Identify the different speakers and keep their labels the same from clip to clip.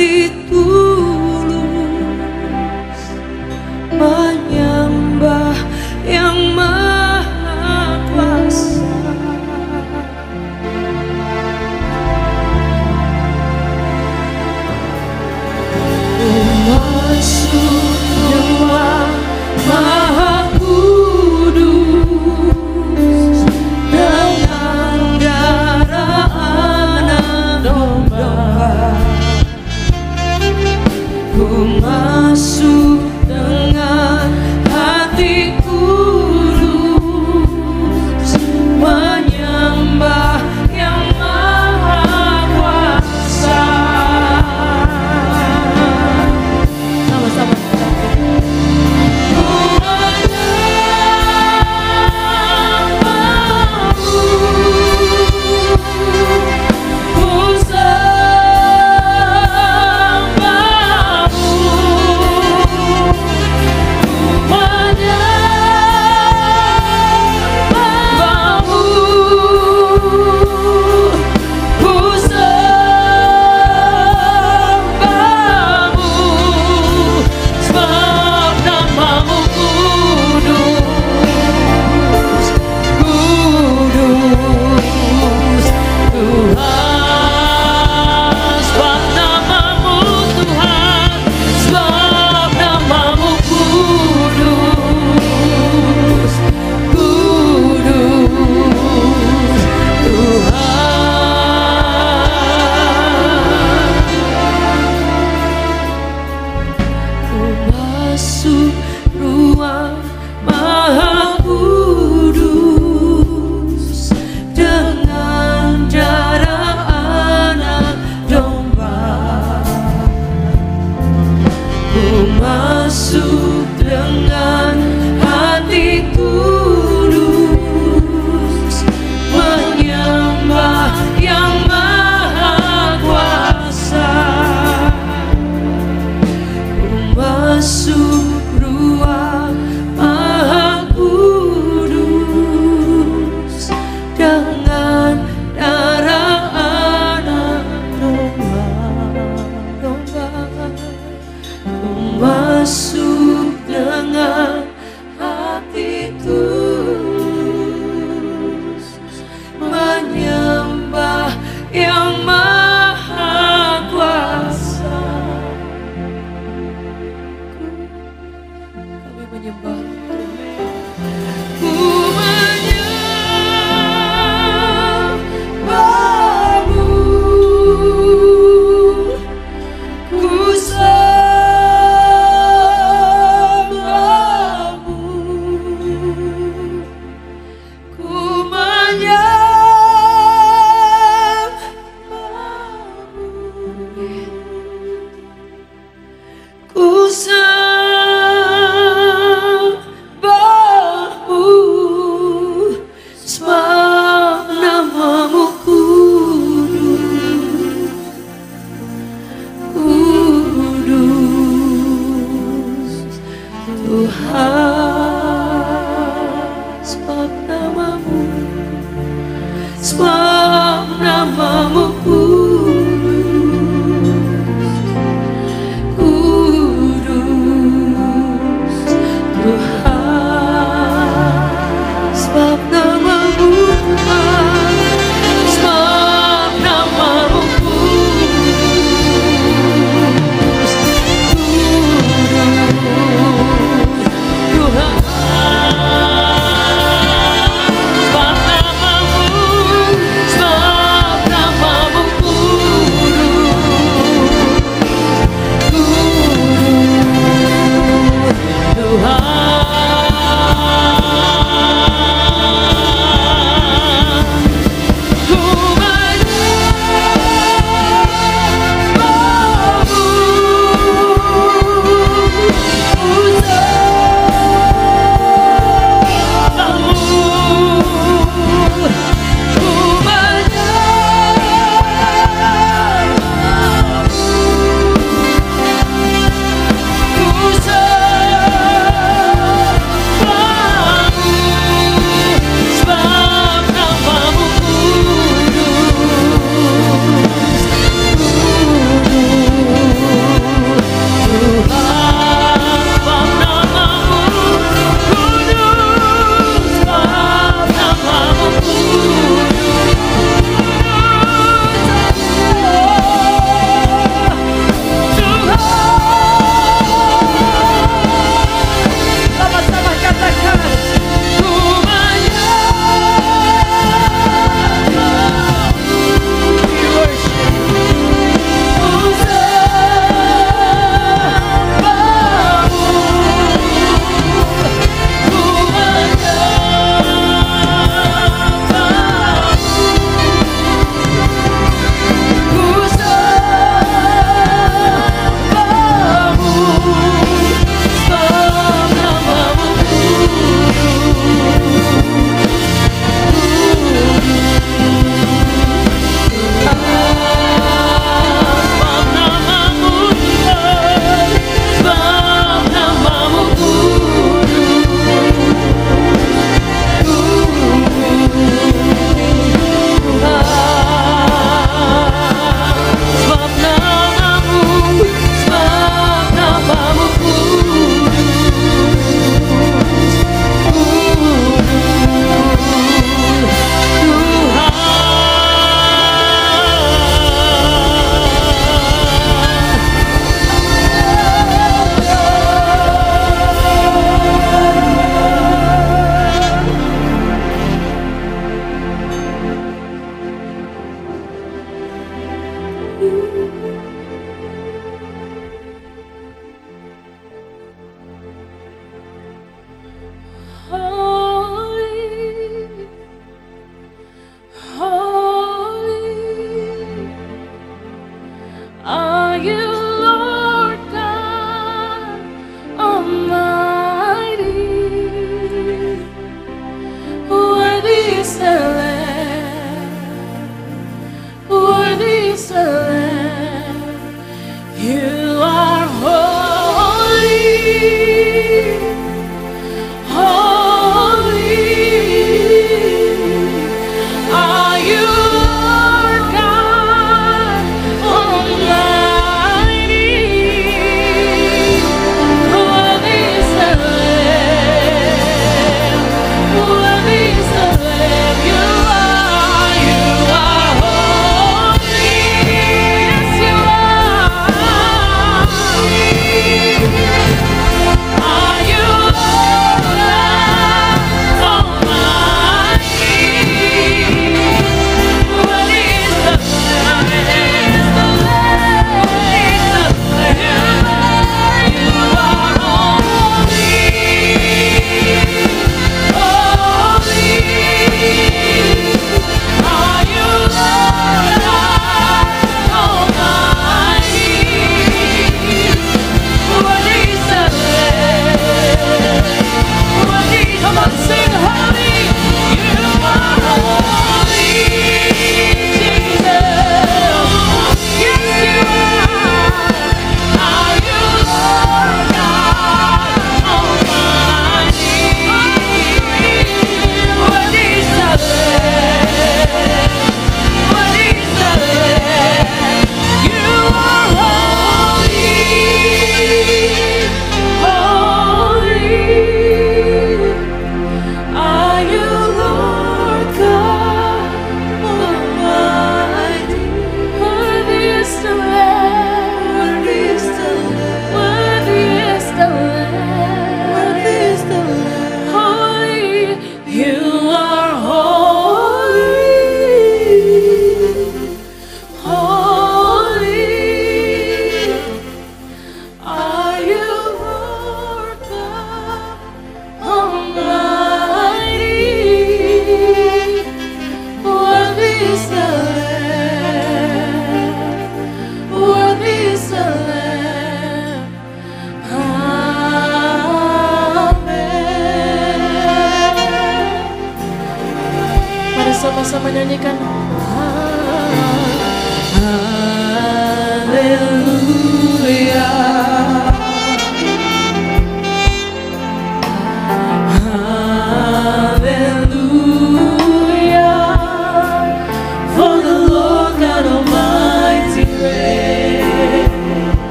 Speaker 1: hati tulus menyembah yang Maha Kuasa. Masuk ruang Maha Kudus dengan darah anak domba. Ku masuk dengan hati tulus menyembah yang Maha Kuasa. Sama-sama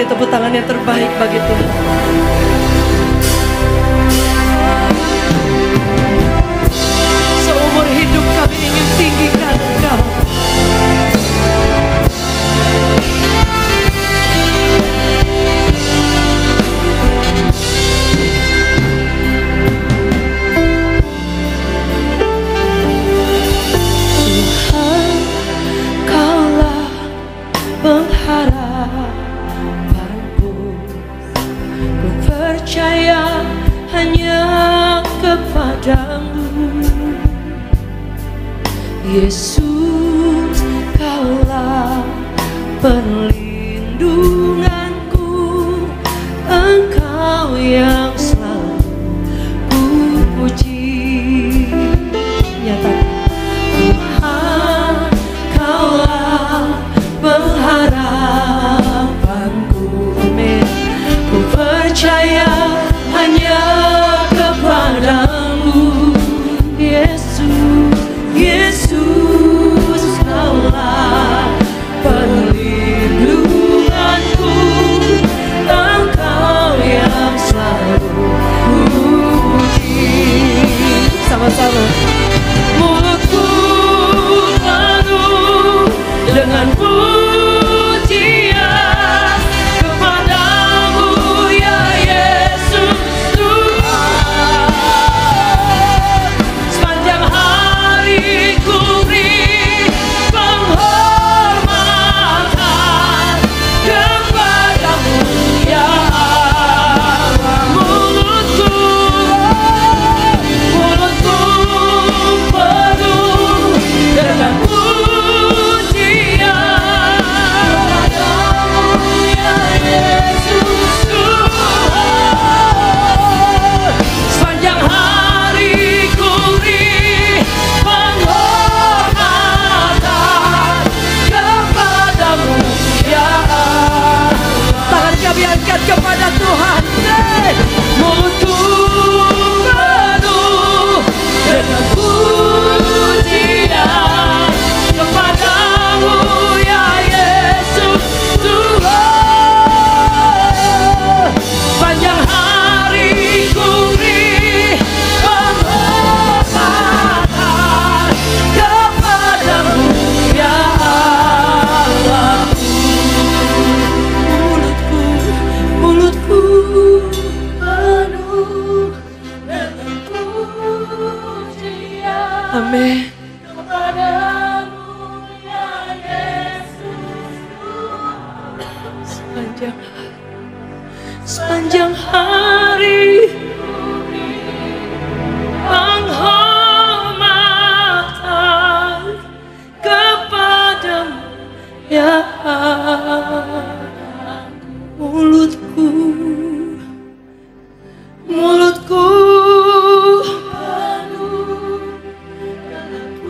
Speaker 1: Beri tepuk tangan yang terbaik bagi Tuhan. Seumur hidup kami ingin tinggikan Engkau. Tuhan, Kaulah pengharapanku. Ku percaya hanya kepadamu, Yesus. Kaulah perlindunganku, Engkau yang selalu ku puji. Nyatakan, Tuhan, Kaulah pengharapanku. Amin. Ku percaya hanya kepadamu, Yesus. Yesus, Kaulah perlindunganku, Engkau yang selalu ku puji. Sama-sama. Mulutku penuh dengan pujian kepadamu, ya Yesus Tuhan. Sepanjang hari ku beri penghormatan kepadamu, ya Allah. Mulutku penuh dengan pujian kepadamu, ya Yesus Tuhan. Sepanjang hari ku beri penghormatan kepadamu, ya Allah. Tangan kami angkat kepada Tuhan. Mulutku penuh dengan pujian kepadamu, ya Yesus Tuhan. Sepanjang hari ku beri penghormatan kepadamu, ya Allah. Mulutku penuh dengan pujian. Amin. Kepadamu, ya Yesus Tuhan. Sepanjang hari penghormatan kepadamu, ya Allah. Mulutku penuh dengan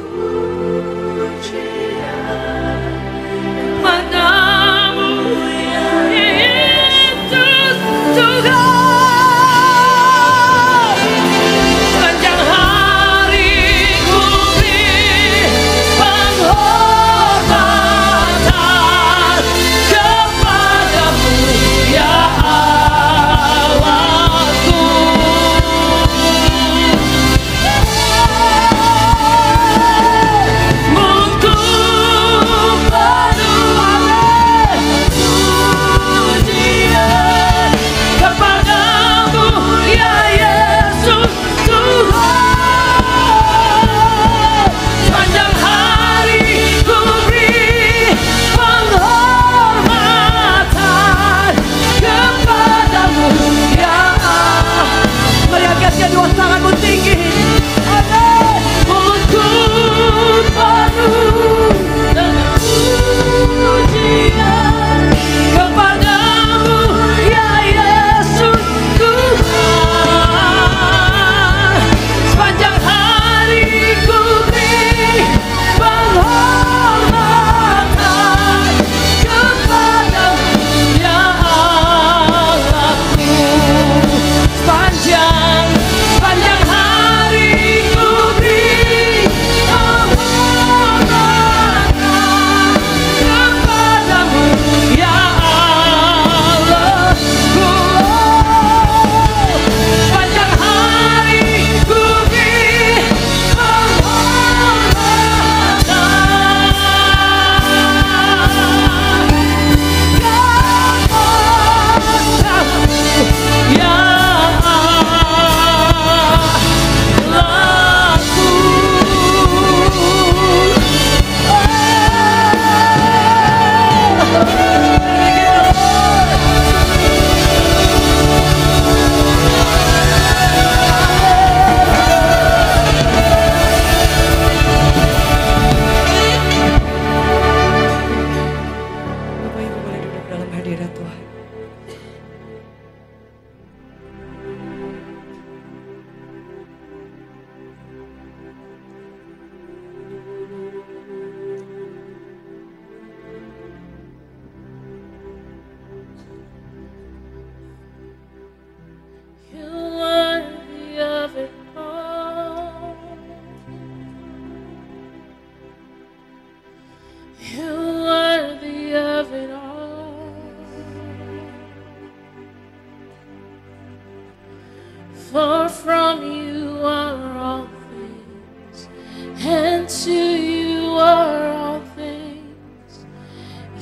Speaker 1: For from you are all things, and to you are all things.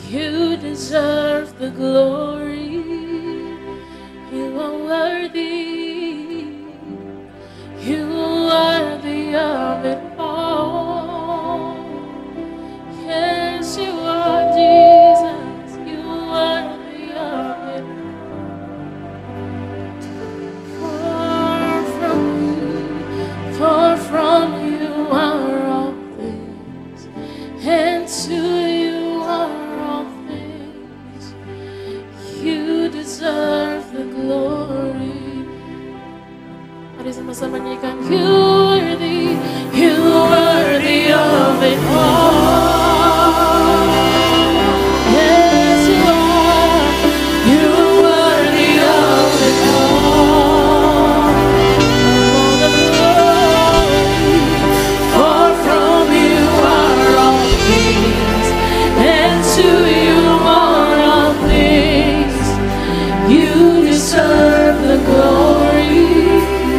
Speaker 1: You deserve the glory. You are worthy. You are worthy of it all. Yes, you are, Jesus. You are worthy of it all. For from you are all things, and to you are all things. You deserve the glory. Mari sama-sama nyanyikan. You worthy of it all. Yes, you are. You worthy of it all. All the glory. For from you are all things, and to you are all things. You deserve the glory.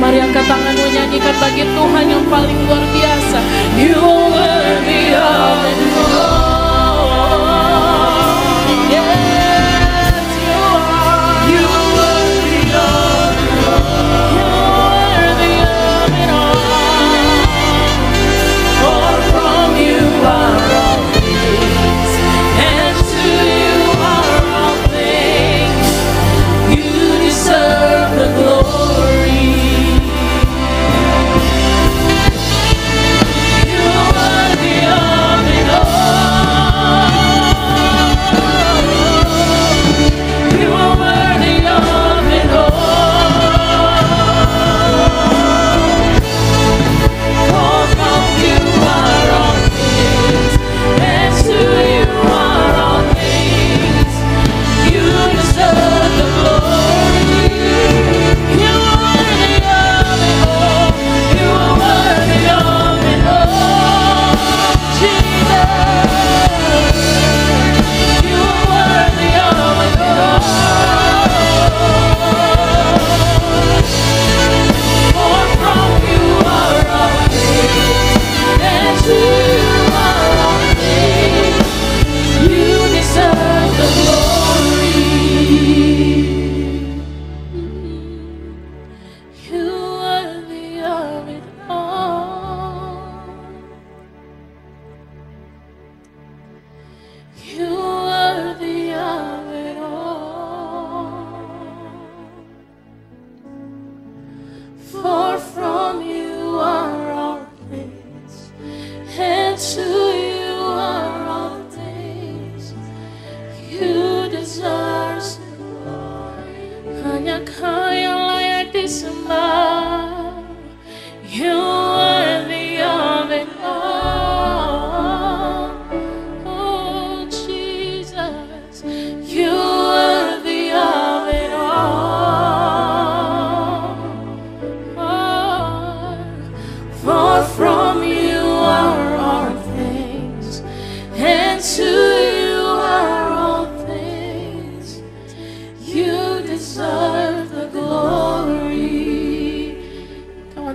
Speaker 1: Mari angkat tanganmu, nyanyikan bagi Tuhan yang paling luar biasa. You are worthy of it all. Yes, you are. You are worthy of it all. You are worthy of it all. For from you are all things, and to you are all things. You deserve the glory.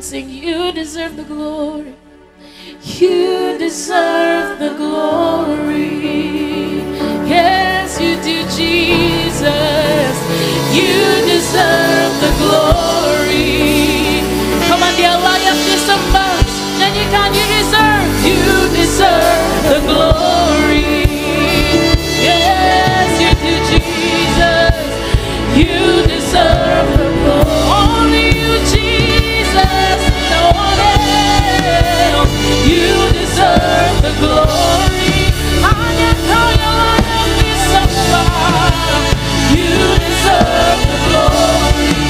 Speaker 1: Sing, you deserve the glory. You deserve the glory. Yes, you do, Jesus. You deserve the glory. Come on, dia layak disembah. Nyanyikan, you deserve the glory. Yes, you do, Jesus. You deserve the glory. Only you, Jesus. No one else. You deserve the glory. Hanya Kau yang layak disembah. You deserve the glory.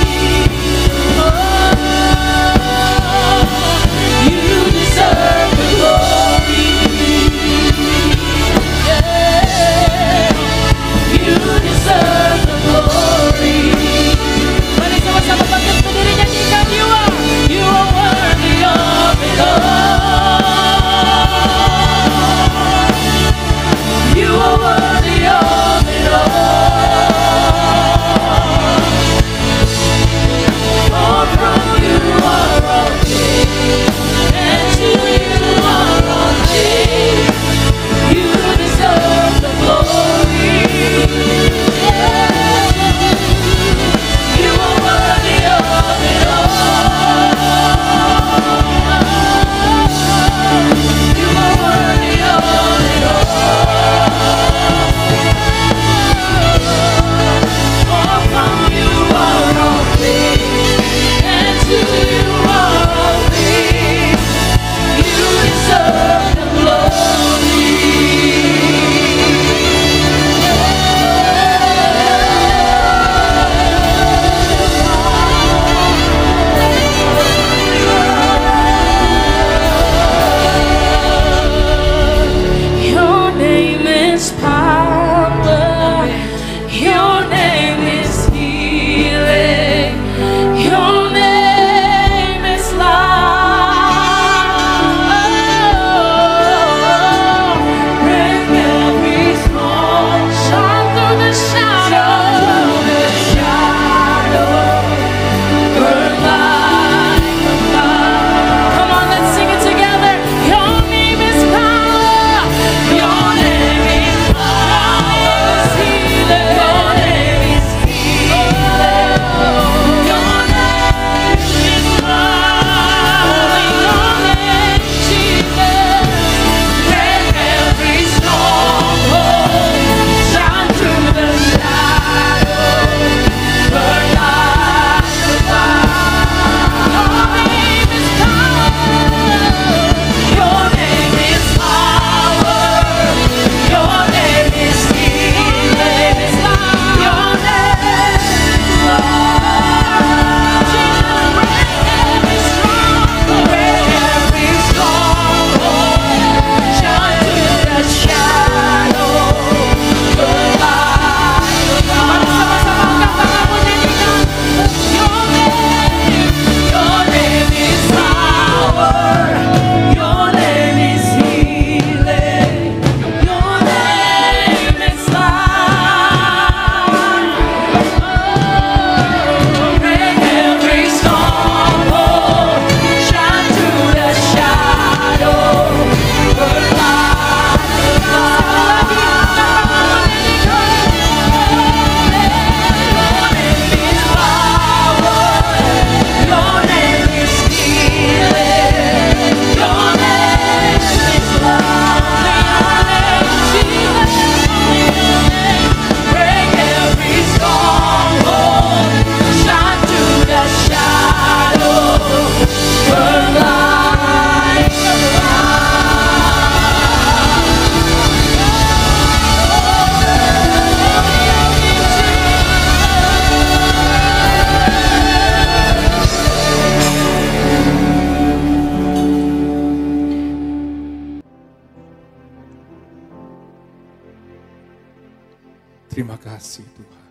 Speaker 2: Terima kasih Tuhan.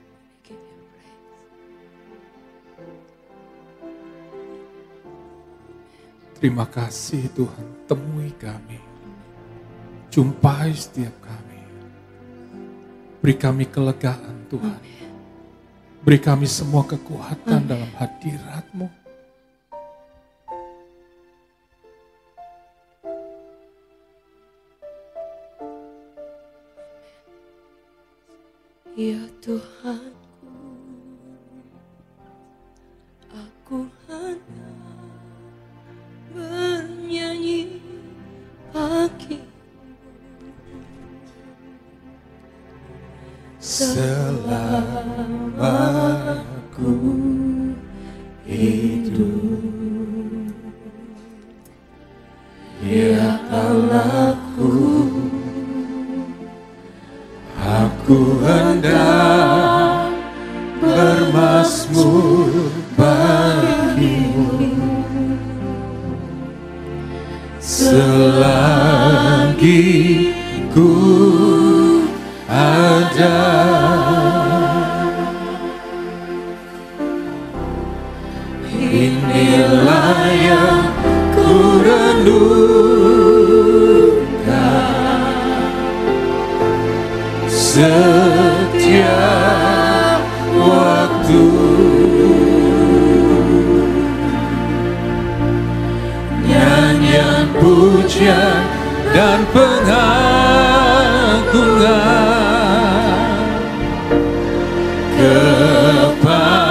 Speaker 2: Terima kasih Tuhan, temui kami. Jumpai setiap kami. Beri kami kelegaan Tuhan. Beri kami semua kekuatan dalam hadirat-Mu.
Speaker 1: Ya Tuhanku, aku hanya bernyanyi bagi
Speaker 2: selama ku hidup. Ya Allahku, aku hendak bermazmur bagimu selagi ku ada. Inilah yang ku renungkan setiap waktu. Nyanyian pujian dan pengagungan kepadamu.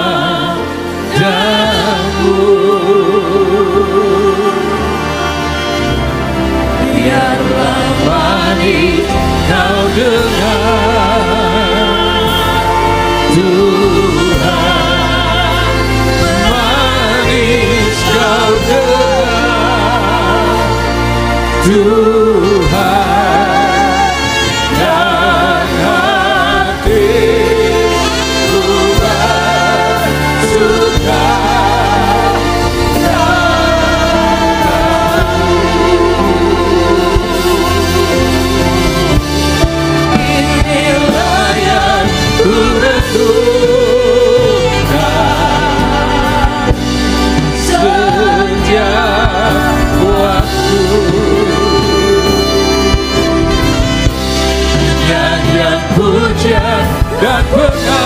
Speaker 2: Biarlah manis kau dengar Tuhan, manis kau dengar Tuhan, dan hatiku bersuka. Inilah yang ku renungkan setiap waktu. Nyanyian pujian dan pengagungan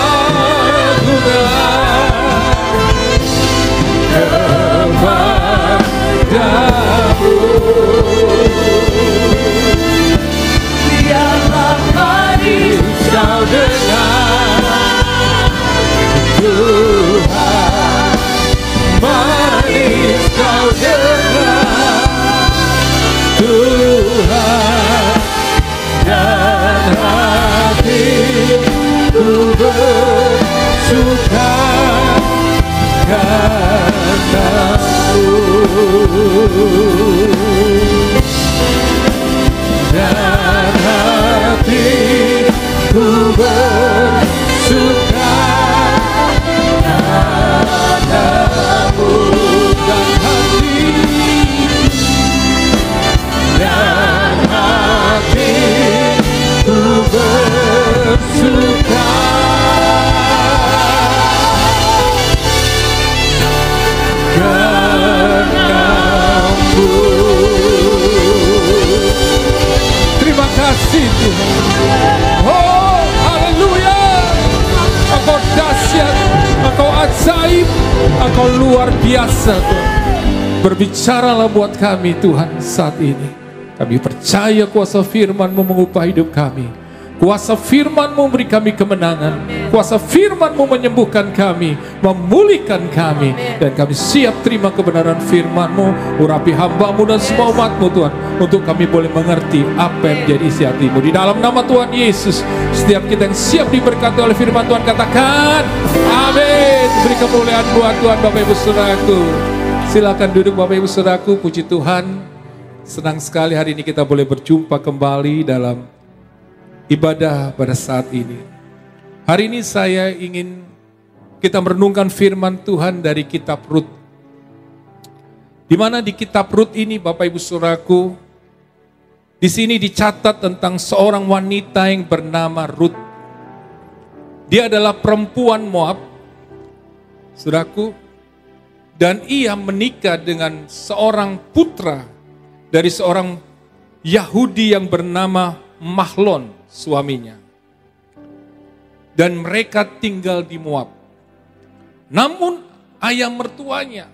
Speaker 2: kepadamu. Biarlah manis kau dengar Tuhan, manis kau dengar Tuhan, dan hatiku bersuka karena-Mu, dan hatiku bersuka karena-Mu, dan hatiku bersuka karena-Mu. Terima kasih Tuhan. Oh, haleluya. Engkau dahsyat, Engkau ajaib, Engkau luar biasa Tuhan. Berbicaralah buat kami Tuhan saat ini. Kami percaya kuasa firman-Mu mengubah hidup kami. Kuasa firman-Mu memberi kami kemenangan. Kuasa firman-Mu menyembuhkan kami, memulihkan kami. Dan kami siap terima kebenaran firman-Mu. Urapi hamba-Mu dan semua umat-Mu Tuhan, untuk kami boleh mengerti apa yang menjadi isi hati-Mu. Di dalam nama Tuhan Yesus, setiap kita yang siap diberkati oleh firman Tuhan, katakan amin. Beri kemuliaan buat Tuhan. Bapak Ibu Saudaraku, silakan duduk Bapak Ibu Saudaraku. Puji Tuhan, senang sekali hari ini kita boleh berjumpa kembali dalam ibadah pada saat ini. Hari ini saya ingin kita merenungkan firman Tuhan dari kitab Rut. Di mana di kitab Rut ini Bapak Ibu Saudaraku, di sini dicatat tentang seorang wanita yang bernama Rut. Dia adalah perempuan Moab, saudaraku, dan ia menikah dengan seorang putra dari seorang Yahudi yang bernama Mahlon, suaminya. Dan mereka tinggal di Moab. Namun ayah mertuanya,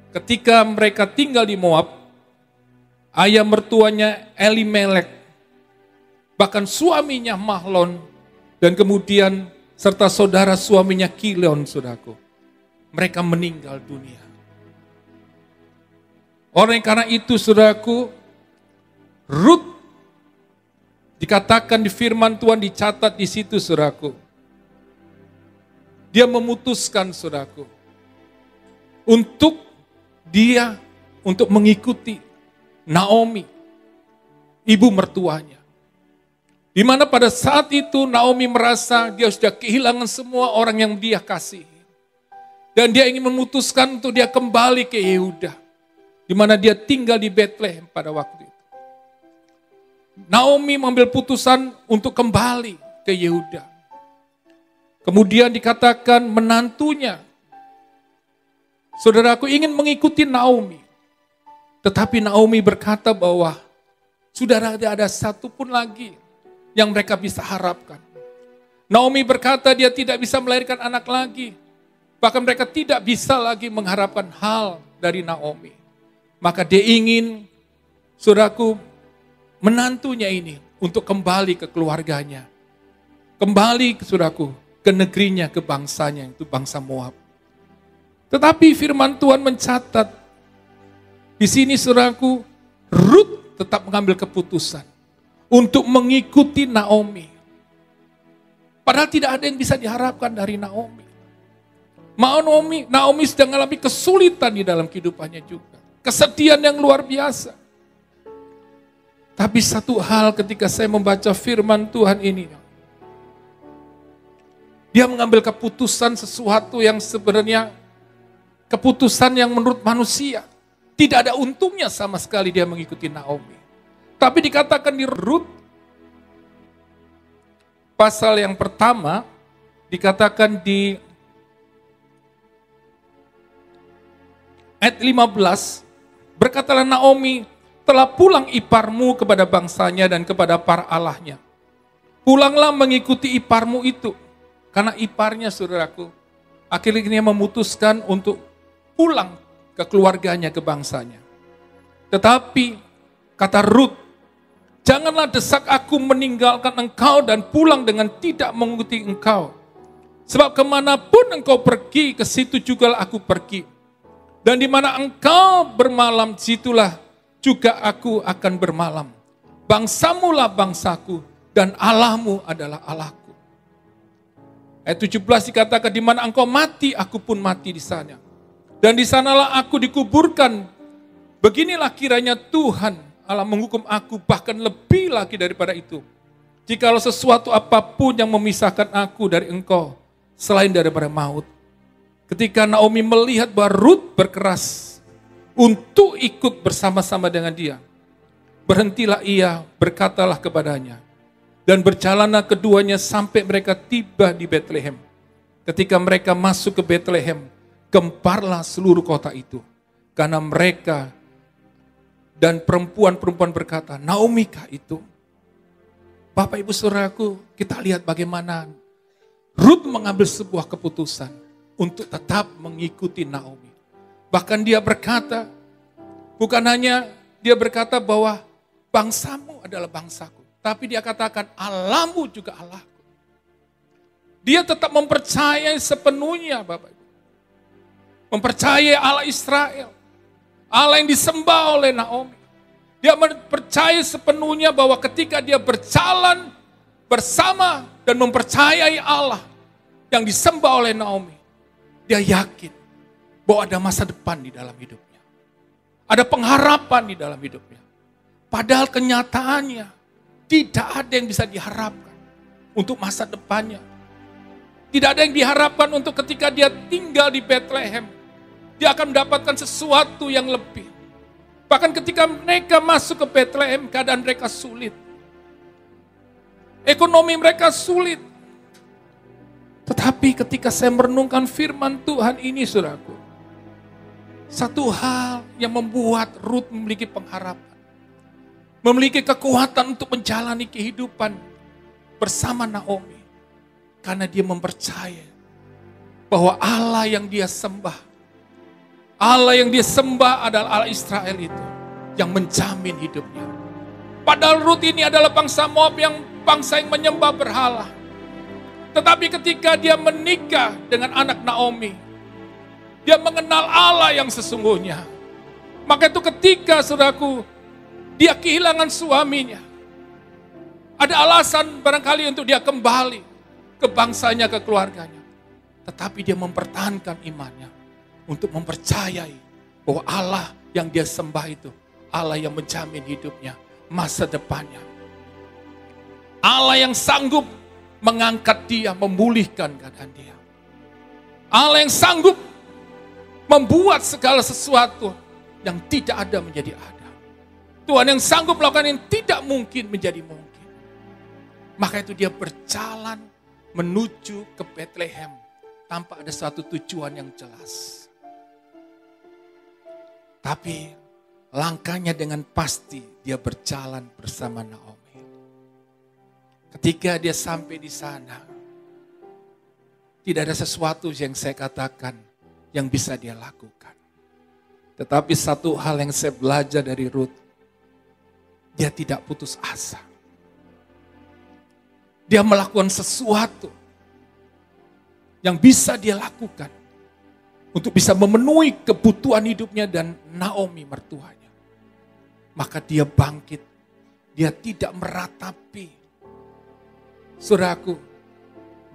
Speaker 2: ketika mereka tinggal di Moab, ayah mertuanya Elimelek, bahkan suaminya Mahlon, dan kemudian serta saudara suaminya Kilion, saudaraku, mereka meninggal dunia. Oleh karena itu, saudaraku, Rut dikatakan di firman Tuhan, dicatat di situ, saudaraku. Dia memutuskan, saudaraku, untuk mengikuti Naomi, ibu mertuanya. Di mana pada saat itu Naomi merasa dia sudah kehilangan semua orang yang dia kasihi. Dan dia ingin memutuskan untuk dia kembali ke Yehuda. Di mana dia tinggal di Bethlehem pada waktu itu. Naomi mengambil putusan untuk kembali ke Yehuda. Kemudian dikatakan menantunya, saudaraku, ingin mengikuti Naomi. Tetapi Naomi berkata bahwa sudah tidak ada satu pun lagi yang mereka bisa harapkan. Naomi berkata dia tidak bisa melahirkan anak lagi. Bahkan mereka tidak bisa lagi mengharapkan hal dari Naomi. Maka dia ingin, saudaraku, menantunya ini untuk kembali ke keluarganya. Kembali, saudaraku, ke negerinya, ke bangsanya, itu bangsa Moab. Tetapi firman Tuhan mencatat, di sini, saudaraku, Rut tetap mengambil keputusan untuk mengikuti Naomi. Padahal tidak ada yang bisa diharapkan dari Naomi. Naomi sedang mengalami kesulitan di dalam kehidupannya juga. Kesedihan yang luar biasa. Tapi satu hal ketika saya membaca firman Tuhan ini, dia mengambil keputusan sesuatu yang sebenarnya keputusan yang menurut manusia tidak ada untungnya sama sekali dia mengikuti Naomi. Tapi dikatakan di Rut pasal yang pertama, dikatakan di ayat 15, berkatalah Naomi, telah pulang iparmu kepada bangsanya dan kepada para allahnya. Pulanglah mengikuti iparmu itu. Karena iparnya, saudaraku, akhirnya memutuskan untuk pulang ke keluarganya, ke bangsanya. Tetapi, kata Rut, janganlah desak aku meninggalkan engkau dan pulang dengan tidak mengikuti engkau. Sebab kemanapun engkau pergi, ke situ juga aku pergi. Dan di mana engkau bermalam, situlah juga aku akan bermalam. Bangsamulah bangsaku, dan Allahmu adalah Allahku. Ayat 17 dikatakan, di mana engkau mati, aku pun mati di sana. Dan di sanalah aku dikuburkan. Beginilah kiranya Tuhan Allah menghukum aku, bahkan lebih lagi daripada itu. Jikalau sesuatu apapun yang memisahkan aku dari engkau, selain daripada maut. Ketika Naomi melihat bahwa Rut berkeras untuk ikut bersama-sama dengan dia, berhentilah ia, berkatalah kepadanya. Dan berjalanlah keduanya sampai mereka tiba di Bethlehem. Ketika mereka masuk ke Bethlehem, gemparlah seluruh kota itu. Karena mereka dan perempuan-perempuan berkata, Naomi kah itu? Bapak ibu saudaraku, kita lihat bagaimana Rut mengambil sebuah keputusan untuk tetap mengikuti Naomi. Bahkan dia berkata, bukan hanya dia berkata bahwa bangsamu adalah bangsaku, tapi dia katakan Allahmu juga Allahku. Dia tetap mempercayai sepenuhnya, Bapak Ibu. Mempercayai Allah Israel, Allah yang disembah oleh Naomi. Dia percaya sepenuhnya bahwa ketika dia berjalan bersama dan mempercayai Allah yang disembah oleh Naomi, dia yakin bahwa ada masa depan di dalam hidupnya. Ada pengharapan di dalam hidupnya. Padahal kenyataannya tidak ada yang bisa diharapkan untuk masa depannya. Tidak ada yang diharapkan untuk ketika dia tinggal di Bethlehem, dia akan mendapatkan sesuatu yang lebih. Bahkan ketika mereka masuk ke Bethlehem, keadaan mereka sulit. Ekonomi mereka sulit. Tetapi ketika saya merenungkan firman Tuhan ini, saudaraku, satu hal yang membuat Ruth memiliki pengharapan, memiliki kekuatan untuk menjalani kehidupan bersama Naomi, karena dia mempercayai bahwa Allah yang dia sembah, Allah yang dia sembah adalah Allah Israel itu yang menjamin hidupnya. Padahal Ruth ini adalah bangsa Moab, yang bangsa yang menyembah berhala. Tetapi ketika dia menikah dengan anak Naomi, dia mengenal Allah yang sesungguhnya. Maka itu ketika, saudaraku, dia kehilangan suaminya, ada alasan barangkali untuk dia kembali ke bangsanya, ke keluarganya. Tetapi dia mempertahankan imannya untuk mempercayai bahwa Allah yang dia sembah itu Allah yang menjamin hidupnya, masa depannya. Allah yang sanggup mengangkat dia, memulihkan keadaan dia. Allah yang sanggup membuat segala sesuatu yang tidak ada menjadi ada. Tuhan yang sanggup melakukan yang tidak mungkin menjadi mungkin. Maka itu dia berjalan menuju ke Bethlehem tanpa ada suatu tujuan yang jelas. Tapi langkahnya dengan pasti dia berjalan bersama Naomi. Ketika dia sampai di sana, tidak ada sesuatu yang saya katakan yang bisa dia lakukan. Tetapi satu hal yang saya belajar dari Ruth, dia tidak putus asa. Dia melakukan sesuatu yang bisa dia lakukan untuk bisa memenuhi kebutuhan hidupnya dan Naomi mertuanya. Maka dia bangkit, dia tidak meratapi, saudaraku,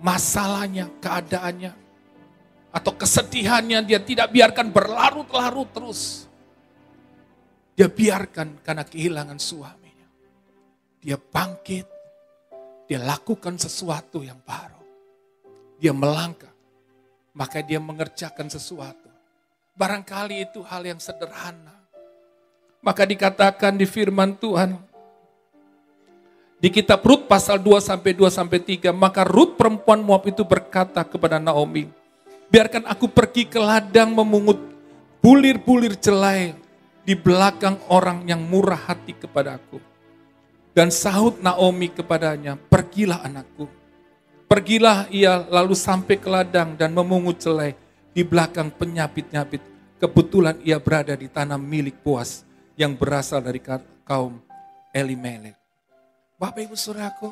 Speaker 2: masalahnya, keadaannya, atau kesedihannya, dia tidak biarkan berlarut-larut terus. Dia biarkan karena kehilangan suaminya. Dia bangkit, dia lakukan sesuatu yang baru. Dia melangkah, maka dia mengerjakan sesuatu. Barangkali itu hal yang sederhana. Maka dikatakan di firman Tuhan, di kitab Rut pasal 2-3, maka Rut perempuan Moab itu berkata kepada Naomi, biarkan aku pergi ke ladang memungut bulir-bulir jelai di belakang orang yang murah hati kepadaku. Dan sahut Naomi kepadanya, pergilah anakku. Pergilah ia lalu sampai ke ladang dan memungut jelai di belakang penyapit-nyapit. Kebetulan ia berada di tanah milik Boas yang berasal dari kaum Elimelek. Bapak Ibu Saudaraku,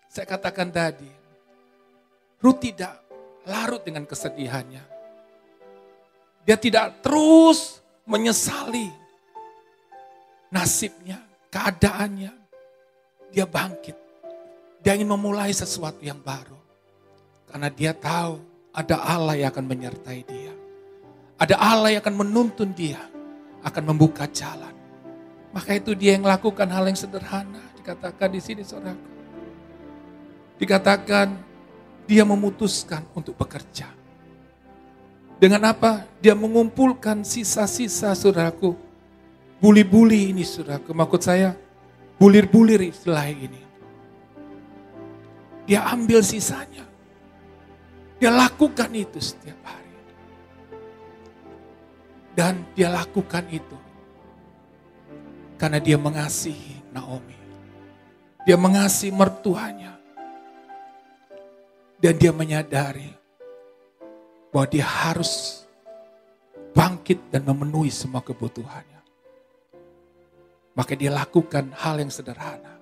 Speaker 2: saya katakan tadi, Ruth tidak larut dengan kesedihannya. Dia tidak terus menyesali nasibnya, keadaannya. Dia bangkit. Dia ingin memulai sesuatu yang baru. Karena dia tahu ada Allah yang akan menyertai dia. Ada Allah yang akan menuntun dia, akan membuka jalan. Maka itu dia yang melakukan hal yang sederhana. Dikatakan di sini, saudaraku. Dikatakan dia memutuskan untuk bekerja. Dengan apa? Dia mengumpulkan sisa-sisa, saudaraku. Buli-buli ini, saudaraku. Maksud saya, bulir-bulir istilah ini. Dia ambil sisanya. Dia lakukan itu setiap hari. Dan dia lakukan itu karena dia mengasihi Naomi. Dia mengasihi mertuanya. Dan dia menyadari bahwa dia harus bangkit dan memenuhi semua kebutuhannya. Maka dia lakukan hal yang sederhana.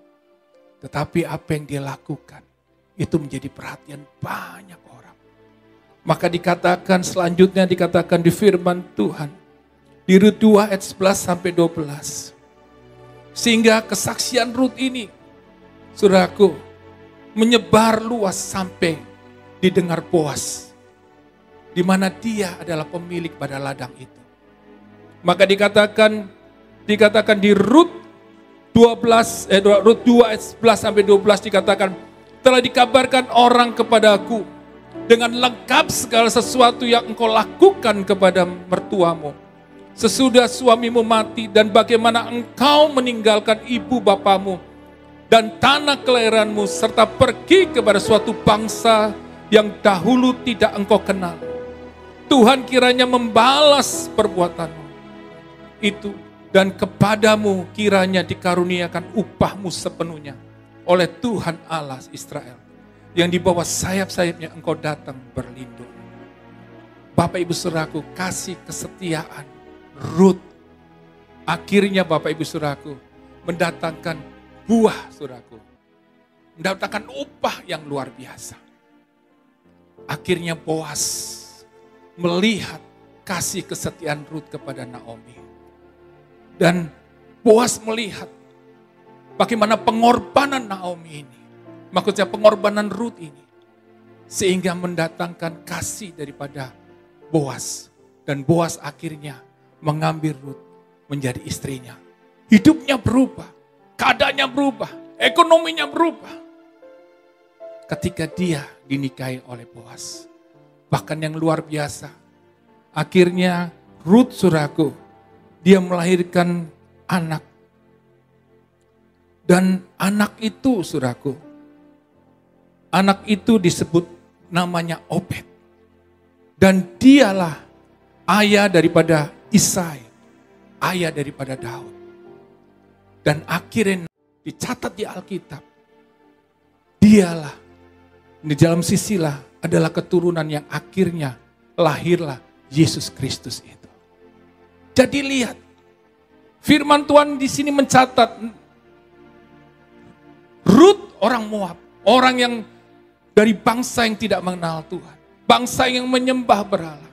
Speaker 2: Tetapi apa yang dia lakukan itu menjadi perhatian banyak orang. Maka dikatakan selanjutnya, dikatakan di firman Tuhan. Di Rut 2 ayat 11-12. Sehingga kesaksian Rut ini, saudaraku, menyebar luas sampai didengar Boas, di mana dia adalah pemilik pada ladang itu. Maka dikatakan di Rut 2 ayat 11-12 dikatakan, telah dikabarkan orang kepadaku dengan lengkap segala sesuatu yang engkau lakukan kepada mertuamu sesudah suamimu mati, dan bagaimana engkau meninggalkan ibu bapamu dan tanah kelahiranmu serta pergi kepada suatu bangsa yang dahulu tidak engkau kenal. Tuhan kiranya membalas perbuatanmu itu, dan kepadamu kiranya dikaruniakan upahmu sepenuhnya oleh Tuhan Allah Israel, yang di bawah sayap-sayapnya engkau datang berlindung. Bapak Ibu Saudaraku, kasih kesetiaan Rut akhirnya Bapak Ibu Saudaraku mendatangkan buah, Saudaraku, mendatangkan upah yang luar biasa. Akhirnya Boas melihat kasih kesetiaan Rut kepada Naomi. Dan Boas melihat bagaimana pengorbanan Naomi ini, maksudnya pengorbanan Rut ini, sehingga mendatangkan kasih daripada Boas. Dan Boas akhirnya mengambil Rut menjadi istrinya. Hidupnya berubah, keadaannya berubah, ekonominya berubah. Ketika dia dinikahi oleh Boas. Bahkan yang luar biasa, akhirnya Rut, saudaraku, dia melahirkan anak. Dan anak itu, saudaraku, anak itu disebut namanya Obed. Dan dialah ayah daripada Isai, ayah daripada Daud. Dan akhirnya dicatat di Alkitab, dialah, di dalam sisilah adalah keturunan yang akhirnya lahirlah Yesus Kristus itu. Jadi lihat, firman Tuhan di sini mencatat, Rut orang Moab, orang yang dari bangsa yang tidak mengenal Tuhan, bangsa yang menyembah berhala.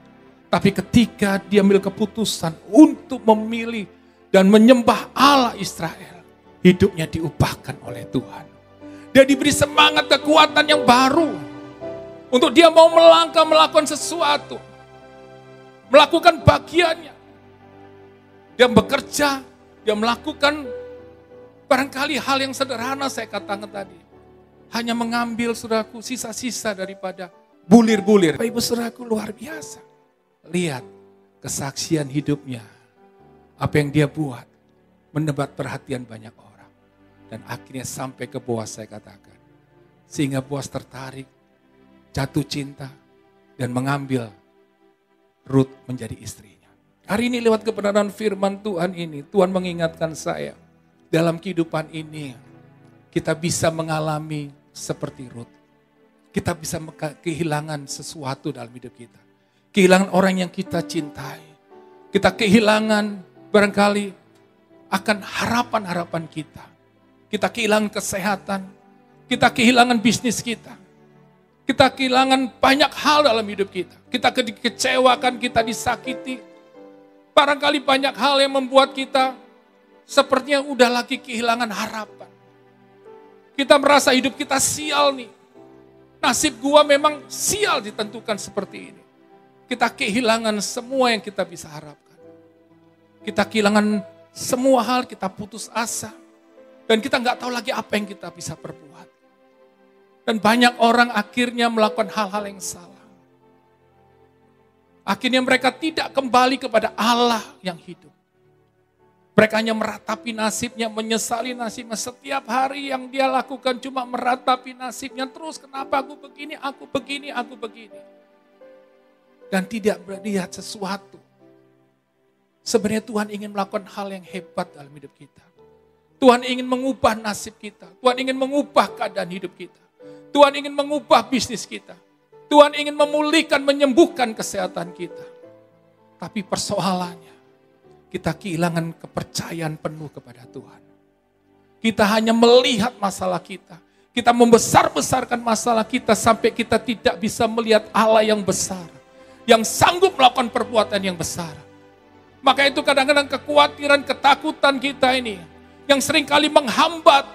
Speaker 2: Tapi ketika dia ambil keputusan untuk memilih dan menyembah Allah Israel, hidupnya diubahkan oleh Tuhan. Dia diberi semangat, kekuatan yang baru untuk dia mau melangkah, melakukan sesuatu, melakukan bagiannya. Dia bekerja, dia melakukan barangkali hal yang sederhana saya katakan tadi. Hanya mengambil, saudaraku, sisa-sisa daripada bulir-bulir. Bapak Ibu saudaraku, luar biasa. Lihat kesaksian hidupnya. Apa yang dia buat mendapat perhatian banyak orang. Dan akhirnya sampai ke Boas, saya katakan. Sehingga Boas tertarik, jatuh cinta, dan mengambil Rut menjadi istrinya. Hari ini lewat kebenaran firman Tuhan ini, Tuhan mengingatkan saya, dalam kehidupan ini, kita bisa mengalami seperti Rut. Kita bisa kehilangan sesuatu dalam hidup kita. Kehilangan orang yang kita cintai. Kita kehilangan barangkali akan harapan-harapan kita. Kita kehilangan kesehatan. Kita kehilangan bisnis kita. Kita kehilangan banyak hal dalam hidup kita. Kita dikecewakan, kita disakiti. Barangkali banyak hal yang membuat kita sepertinya udah lagi kehilangan harapan. Kita merasa hidup kita sial nih. Nasib gua memang sial ditentukan seperti ini. Kita kehilangan semua yang kita bisa harapkan. Kita kehilangan semua hal, kita putus asa. Dan kita nggak tahu lagi apa yang kita bisa perbuat. Dan banyak orang akhirnya melakukan hal-hal yang salah. Akhirnya mereka tidak kembali kepada Allah yang hidup. Mereka hanya meratapi nasibnya, menyesali nasibnya. Setiap hari yang dia lakukan cuma meratapi nasibnya. Terus kenapa aku begini, aku begini, aku begini. Dan tidak melihat sesuatu. Sebenarnya Tuhan ingin melakukan hal yang hebat dalam hidup kita. Tuhan ingin mengubah nasib kita. Tuhan ingin mengubah keadaan hidup kita. Tuhan ingin mengubah bisnis kita. Tuhan ingin memulihkan, menyembuhkan kesehatan kita. Tapi persoalannya, kita kehilangan kepercayaan penuh kepada Tuhan. Kita hanya melihat masalah kita. Kita membesar-besarkan masalah kita sampai kita tidak bisa melihat Allah yang besar. Yang sanggup melakukan perbuatan yang besar. Maka itu kadang-kadang kekhawatiran, ketakutan kita ini yang seringkali menghambat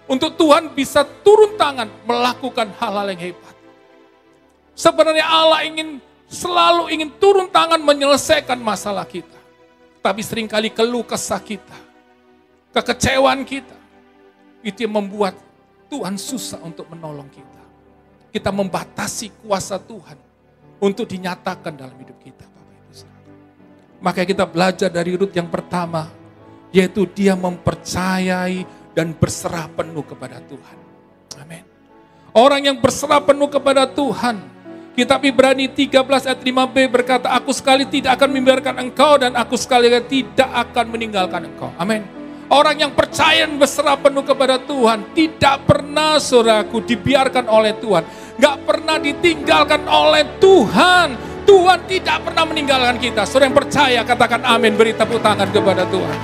Speaker 2: untuk Tuhan bisa turun tangan melakukan hal-hal yang hebat. Sebenarnya Allah selalu ingin turun tangan menyelesaikan masalah kita. Tapi seringkali keluh kesah kita, kekecewaan kita, itu yang membuat Tuhan susah untuk menolong kita. Kita membatasi kuasa Tuhan untuk dinyatakan dalam hidup kita. Makanya kita belajar dari Rut yang pertama, yaitu dia mempercayai dan berserah penuh kepada Tuhan. Amin. Orang yang berserah penuh kepada Tuhan. Kitab Ibrani 13 ayat 5b berkata, aku sekali tidak akan membiarkan engkau dan aku sekali tidak akan meninggalkan engkau. Amin. Orang yang percaya dan berserah penuh kepada Tuhan tidak pernah, saudaraku, dibiarkan oleh Tuhan. Gak pernah ditinggalkan oleh Tuhan. Tuhan tidak pernah meninggalkan kita. Saudara yang percaya katakan amin, beri tepuk tangan kepada Tuhan.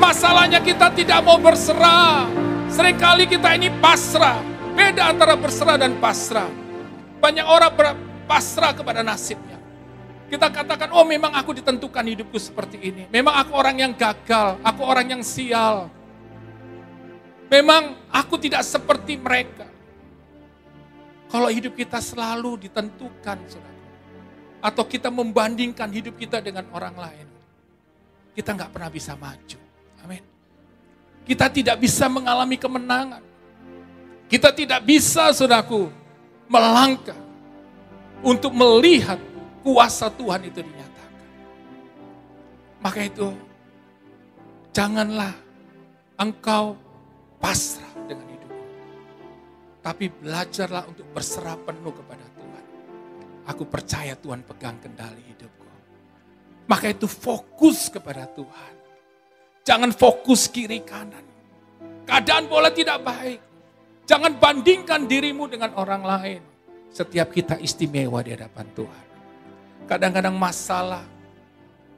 Speaker 2: Masalahnya kita tidak mau berserah. Seringkali kita ini pasrah. Beda antara berserah dan pasrah. Banyak orang berpasrah kepada nasibnya. Kita katakan, oh memang aku ditentukan hidupku seperti ini. Memang aku orang yang gagal, aku orang yang sial. Memang aku tidak seperti mereka. Kalau hidup kita selalu ditentukan, saudara, atau kita membandingkan hidup kita dengan orang lain, kita nggak pernah bisa maju. Amin. Kita tidak bisa mengalami kemenangan. Kita tidak bisa, saudaraku, melangkah untuk melihat kuasa Tuhan itu dinyatakan. Maka itu, janganlah engkau pasrah dengan hidupmu. Tapi belajarlah untuk berserah penuh kepada Tuhan. Aku percaya Tuhan pegang kendali hidupku. Maka itu fokus kepada Tuhan. Jangan fokus kiri kanan. Keadaan boleh tidak baik. Jangan bandingkan dirimu dengan orang lain. Setiap kita istimewa di hadapan Tuhan. Kadang-kadang masalah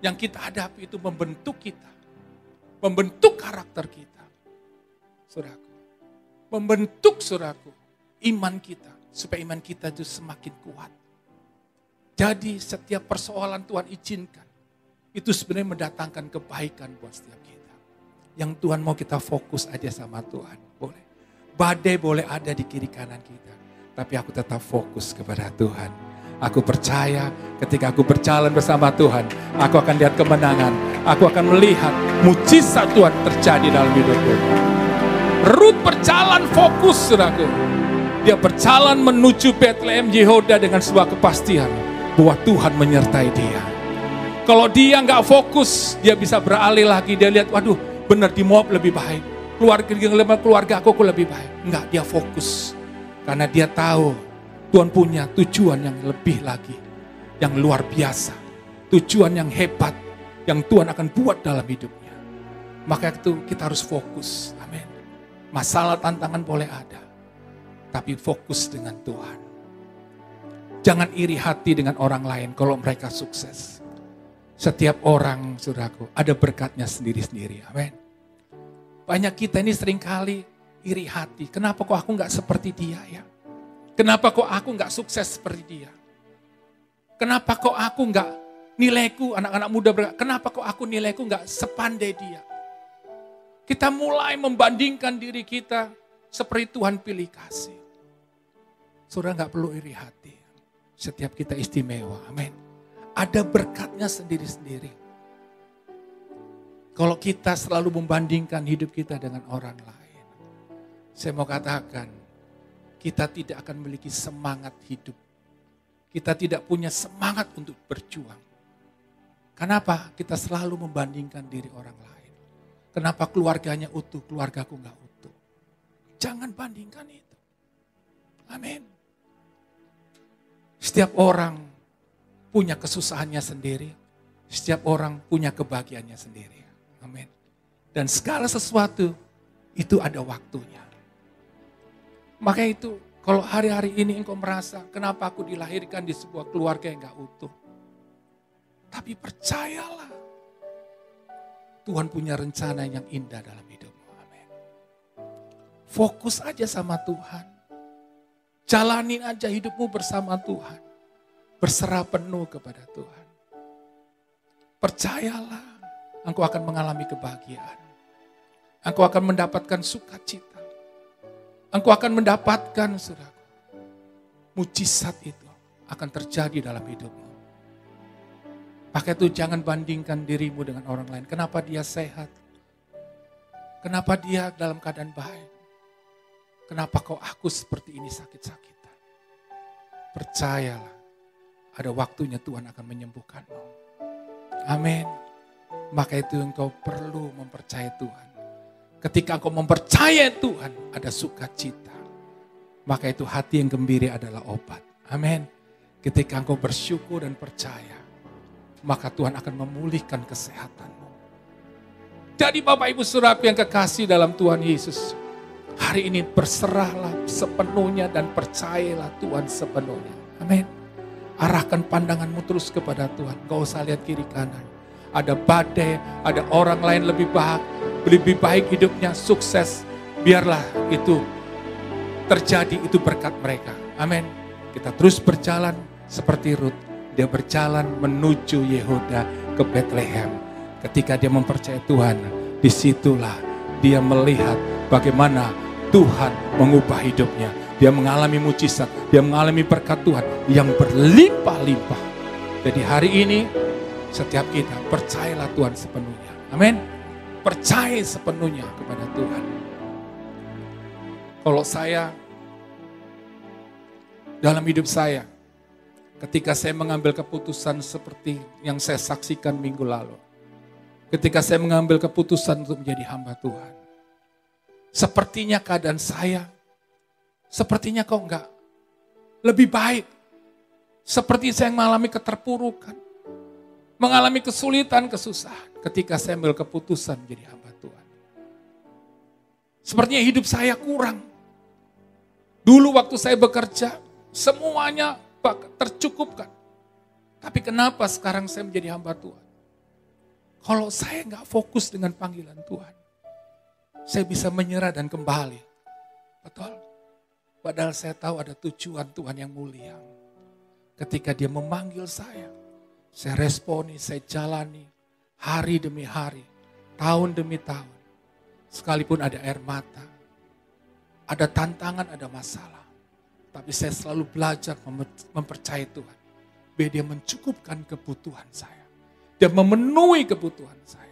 Speaker 2: yang kita hadapi itu membentuk kita. Membentuk karakter kita. Saudaraku. Membentuk, saudaraku, iman kita. Supaya iman kita itu semakin kuat. Jadi setiap persoalan Tuhan izinkan. Itu sebenarnya mendatangkan kebaikan buat setiap kita. Yang Tuhan mau kita fokus aja sama Tuhan. Boleh. Badai boleh ada di kiri kanan kita. Tapi aku tetap fokus kepada Tuhan. Aku percaya ketika aku berjalan bersama Tuhan. Aku akan lihat kemenangan. Aku akan melihat mujizat Tuhan terjadi dalam hidupku. Rut berjalan fokus, saudaraku. Dia berjalan menuju Bethlehem Yehuda dengan sebuah kepastian. Bahwa Tuhan menyertai dia. Kalau dia nggak fokus, dia bisa beralih lagi. Dia lihat, waduh benar di Moab lebih baik. Keluarga aku lebih baik. Enggak, dia fokus. Karena dia tahu Tuhan punya tujuan yang lebih lagi. Yang luar biasa. Tujuan yang hebat. Yang Tuhan akan buat dalam hidupnya. Maka itu kita harus fokus. Amin. Masalah tantangan boleh ada. Tapi fokus dengan Tuhan. Jangan iri hati dengan orang lain kalau mereka sukses. Setiap orang, saudaraku, ada berkatnya sendiri-sendiri. Amin. Banyak kita ini seringkali iri hati. Kenapa kok aku gak seperti dia ya? Kenapa kok aku gak sukses seperti dia? Kenapa kok aku gak, nilaiku, anak-anak muda berkata, kenapa kok aku nilaiku gak sepandai dia? Kita mulai membandingkan diri kita seperti Tuhan pilih kasih. Saudara gak perlu iri hati. Setiap kita istimewa, amin. Ada berkatnya sendiri-sendiri. Kalau kita selalu membandingkan hidup kita dengan orang lain. Saya mau katakan, kita tidak akan memiliki semangat hidup. Kita tidak punya semangat untuk berjuang. Kenapa? Kita selalu membandingkan diri orang lain. Kenapa keluarganya utuh, keluargaku gak utuh. Jangan bandingkan itu. Amin. Setiap orang punya kesusahannya sendiri. Setiap orang punya kebahagiaannya sendiri. Amin. Dan segala sesuatu itu ada waktunya. Maka itu kalau hari-hari ini engkau merasa kenapa aku dilahirkan di sebuah keluarga yang gak utuh. Tapi percayalah Tuhan punya rencana yang indah dalam hidupmu. Amin. Fokus aja sama Tuhan. Jalanin aja hidupmu bersama Tuhan. Berserah penuh kepada Tuhan. Percayalah. Engkau akan mengalami kebahagiaan. Engkau akan mendapatkan sukacita. Engkau akan mendapatkan, saudaraku, mujizat itu akan terjadi dalam hidupmu. Maka itu jangan bandingkan dirimu dengan orang lain. Kenapa dia sehat? Kenapa dia dalam keadaan baik? Kenapa kok aku seperti ini sakit-sakitan? Percayalah, ada waktunya Tuhan akan menyembuhkanmu. Amin. Maka itu engkau perlu mempercayai Tuhan. Ketika engkau mempercayai Tuhan, ada sukacita. Maka itu hati yang gembira adalah obat. Amin. Ketika engkau bersyukur dan percaya, maka Tuhan akan memulihkan kesehatanmu. Jadi Bapak Ibu Saudara yang kekasih dalam Tuhan Yesus, hari ini berserahlah sepenuhnya dan percayalah Tuhan sepenuhnya. Amin. Arahkan pandanganmu terus kepada Tuhan. Gak usah lihat kiri kanan. Ada badai, ada orang lain lebih baik hidupnya, sukses. Biarlah itu terjadi, itu berkat mereka. Amin. Kita terus berjalan seperti Rut. Dia berjalan menuju Yehuda ke Bethlehem. Ketika dia mempercayai Tuhan, disitulah dia melihat bagaimana Tuhan mengubah hidupnya. Dia mengalami mujizat, dia mengalami berkat Tuhan yang berlimpah-limpah. Jadi hari ini setiap kita percayalah Tuhan sepenuhnya. Amin. Percaya sepenuhnya kepada Tuhan. Kalau saya, dalam hidup saya, ketika saya mengambil keputusan seperti yang saya saksikan minggu lalu. Ketika saya mengambil keputusan untuk menjadi hamba Tuhan. Sepertinya keadaan saya, sepertinya kok enggak lebih baik. Seperti saya mengalami keterpurukan. Mengalami kesulitan, kesusahan. Ketika saya ambil keputusan menjadi hamba Tuhan. Sepertinya hidup saya kurang. Dulu waktu saya bekerja, semuanya tercukupkan. Tapi kenapa sekarang saya menjadi hamba Tuhan? Kalau saya nggak fokus dengan panggilan Tuhan, saya bisa menyerah dan kembali. Betul? Padahal saya tahu ada tujuan Tuhan yang mulia. Ketika dia memanggil saya responi, saya jalani hari demi hari, tahun demi tahun. Sekalipun ada air mata, ada tantangan, ada masalah. Tapi saya selalu belajar mempercayai Tuhan. Biar dia mencukupkan kebutuhan saya. Dia memenuhi kebutuhan saya.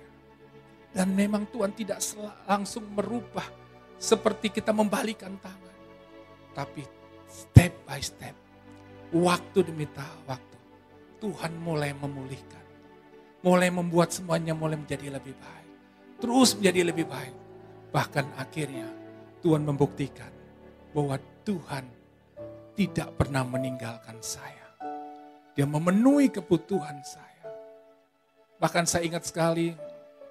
Speaker 2: Dan memang Tuhan tidak langsung merubah seperti kita membalikan tangan. Tapi step by step, waktu demi waktu, Tuhan mulai memulihkan. Mulai membuat semuanya mulai menjadi lebih baik. Terus menjadi lebih baik. Bahkan akhirnya Tuhan membuktikan bahwa Tuhan tidak pernah meninggalkan saya. Dia memenuhi kebutuhan saya. Bahkan saya ingat sekali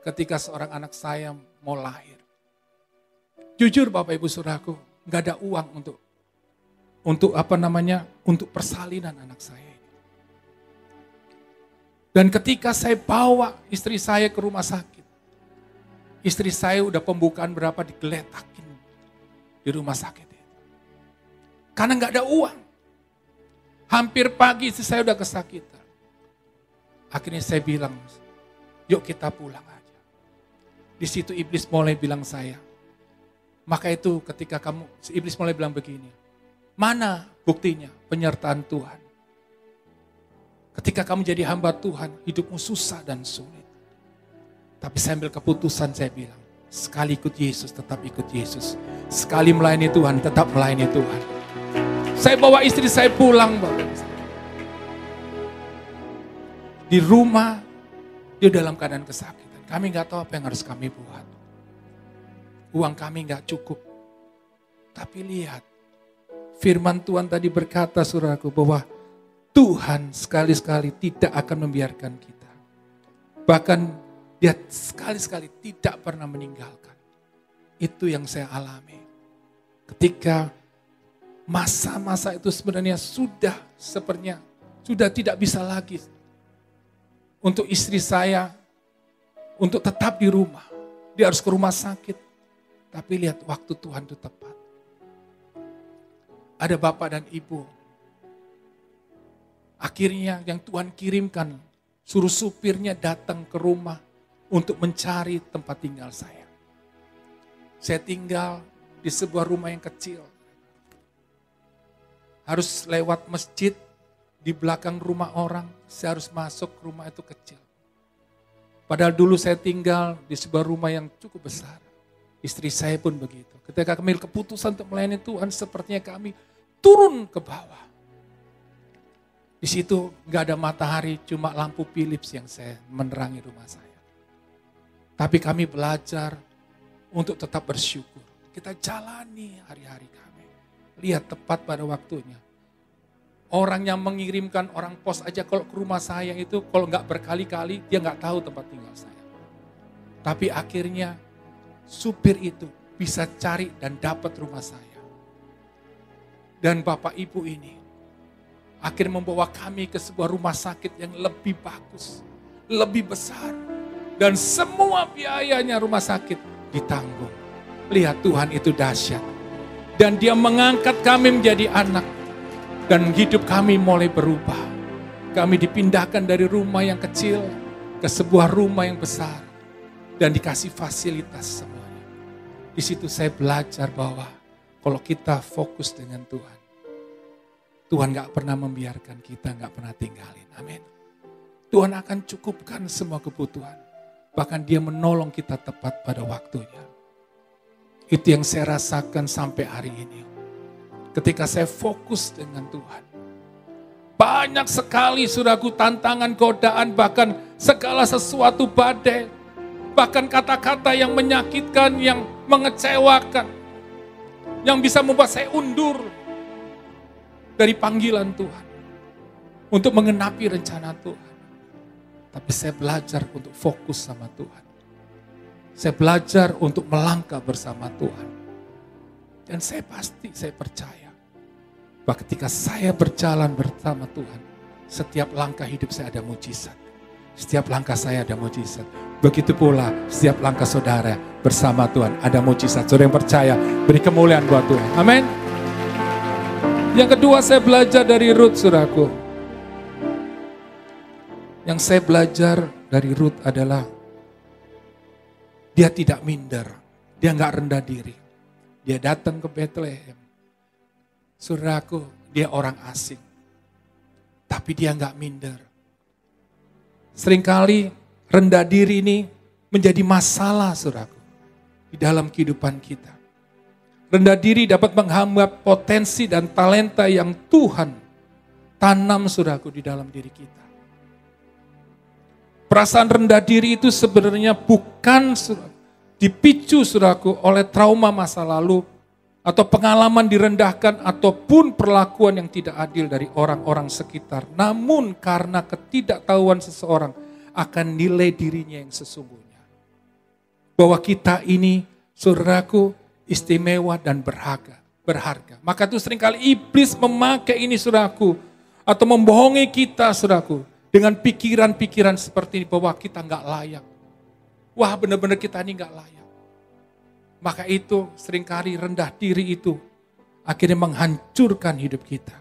Speaker 2: ketika seorang anak saya mau lahir. Jujur Bapak Ibu Saudaraku, gak ada uang untuk persalinan anak saya ini. Dan ketika saya bawa istri saya ke rumah sakit, istri saya udah pembukaan berapa digeletakin di rumah sakit itu. Karena gak ada uang. Hampir pagi istri saya udah kesakitan. Akhirnya saya bilang, yuk kita pulang aja. Di situ iblis mulai bilang saya. Maka itu ketika iblis mulai bilang begini. Mana buktinya penyertaan Tuhan? Ketika kamu jadi hamba Tuhan, hidupmu susah dan sulit. Tapi saya ambil keputusan, saya bilang, sekali ikut Yesus, tetap ikut Yesus. Sekali melayani Tuhan, tetap melayani Tuhan. Saya bawa istri saya pulang, Bapak. Di rumah, dia dalam keadaan kesakitan. Kami gak tahu apa yang harus kami buat. Uang kami gak cukup. Tapi lihat, firman Tuhan tadi berkata, saudaraku, bahwa Tuhan sekali-sekali tidak akan membiarkan kita. Bahkan dia sekali-sekali tidak pernah meninggalkan. Itu yang saya alami. Ketika masa-masa itu sebenarnya sudah tidak bisa lagi. Untuk istri saya, untuk tetap di rumah. Dia harus ke rumah sakit. Tapi lihat waktu Tuhan itu tepat. Ada bapak dan ibu. Akhirnya yang Tuhan kirimkan, suruh supirnya datang ke rumah untuk mencari tempat tinggal saya. Saya tinggal di sebuah rumah yang kecil. Harus lewat masjid. Di belakang rumah orang, saya harus masuk rumah itu kecil. Padahal dulu saya tinggal di sebuah rumah yang cukup besar. Istri saya pun begitu. Ketika kami keputusan untuk melayani Tuhan, sepertinya kami turun ke bawah. Di situ gak ada matahari, cuma lampu Philips yang saya menerangi rumah saya. Tapi kami belajar untuk tetap bersyukur. Kita jalani hari-hari kami. lihat tepat pada waktunya. Orang yang mengirimkan orang pos aja kalau ke rumah saya itu, kalau nggak berkali-kali, dia nggak tahu tempat tinggal saya. Tapi akhirnya supir itu bisa cari dan dapat rumah saya. Dan Bapak Ibu ini akhirnya membawa kami ke sebuah rumah sakit yang lebih bagus, lebih besar. Dan semua biayanya rumah sakit ditanggung. Lihat Tuhan itu dahsyat. Dan dia mengangkat kami menjadi anak. Dan hidup kami mulai berubah. Kami dipindahkan dari rumah yang kecil ke sebuah rumah yang besar. Dan dikasih fasilitas semuanya. Di situ saya belajar bahwa kalau kita fokus dengan Tuhan, Tuhan gak pernah membiarkan kita, gak pernah tinggalin. Amin. Tuhan akan cukupkan semua kebutuhan. Bahkan dia menolong kita tepat pada waktunya. Itu yang saya rasakan sampai hari ini. Ketika saya fokus dengan Tuhan. Banyak sekali saudaraku tantangan, godaan, bahkan segala sesuatu badai. Bahkan kata-kata yang menyakitkan, yang mengecewakan. Yang bisa membuat saya undur dari panggilan Tuhan. Untuk mengenapi rencana Tuhan. Tapi saya belajar untuk fokus sama Tuhan. Saya belajar untuk melangkah bersama Tuhan. Dan saya percaya. Bahwa ketika saya berjalan bersama Tuhan, setiap langkah hidup saya ada mujizat. Setiap langkah saya ada mujizat. Begitu pula setiap langkah saudara bersama Tuhan ada mujizat. Saudara yang percaya, beri kemuliaan buat Tuhan. Amin. Yang kedua saya belajar dari Ruth, saudaraku. Yang saya belajar dari Ruth adalah dia tidak minder, dia nggak rendah diri. Dia datang ke Bethlehem. Saudaraku, dia orang asing. Tapi dia nggak minder. Seringkali rendah diri ini menjadi masalah, saudaraku, di dalam kehidupan kita. Rendah diri dapat menghambat potensi dan talenta yang Tuhan tanam, saudaraku, di dalam diri kita. Perasaan rendah diri itu sebenarnya bukan dipicu, saudaraku, oleh trauma masa lalu atau pengalaman direndahkan ataupun perlakuan yang tidak adil dari orang-orang sekitar. Namun karena ketidaktahuan seseorang akan nilai dirinya yang sesungguhnya. Bahwa kita ini, saudaraku, istimewa dan berharga. Maka itu seringkali iblis memakai ini, saudaraku, atau membohongi kita, saudaraku, dengan pikiran-pikiran seperti ini bahwa kita nggak layak. Wah, benar-benar kita ini nggak layak. Maka itu seringkali rendah diri itu akhirnya menghancurkan hidup kita.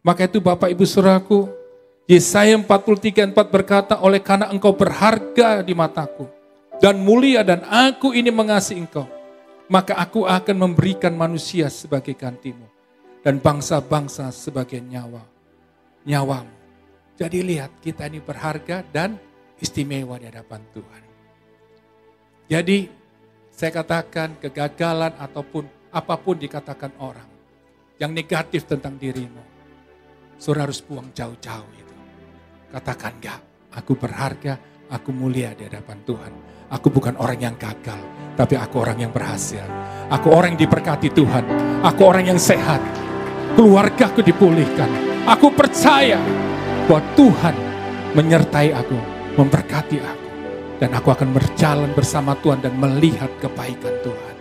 Speaker 2: Maka itu Bapak Ibu saudaraku, Yesaya 43:4 berkata, oleh karena engkau berharga di mataku dan mulia dan aku ini mengasihi engkau, maka aku akan memberikan manusia sebagai gantimu dan bangsa-bangsa sebagai nyawamu. Jadi lihat, kita ini berharga dan istimewa di hadapan Tuhan. Jadi saya katakan kegagalan ataupun apapun dikatakan orang yang negatif tentang dirimu, saudara harus buang jauh-jauh itu. Katakan enggak, aku berharga, aku mulia di hadapan Tuhan. Aku bukan orang yang gagal, tapi aku orang yang berhasil. Aku orang yang diberkati Tuhan, aku orang yang sehat. Keluargaku dipulihkan. Aku percaya bahwa Tuhan menyertai aku, memberkati aku. Dan aku akan berjalan bersama Tuhan dan melihat kebaikan Tuhan.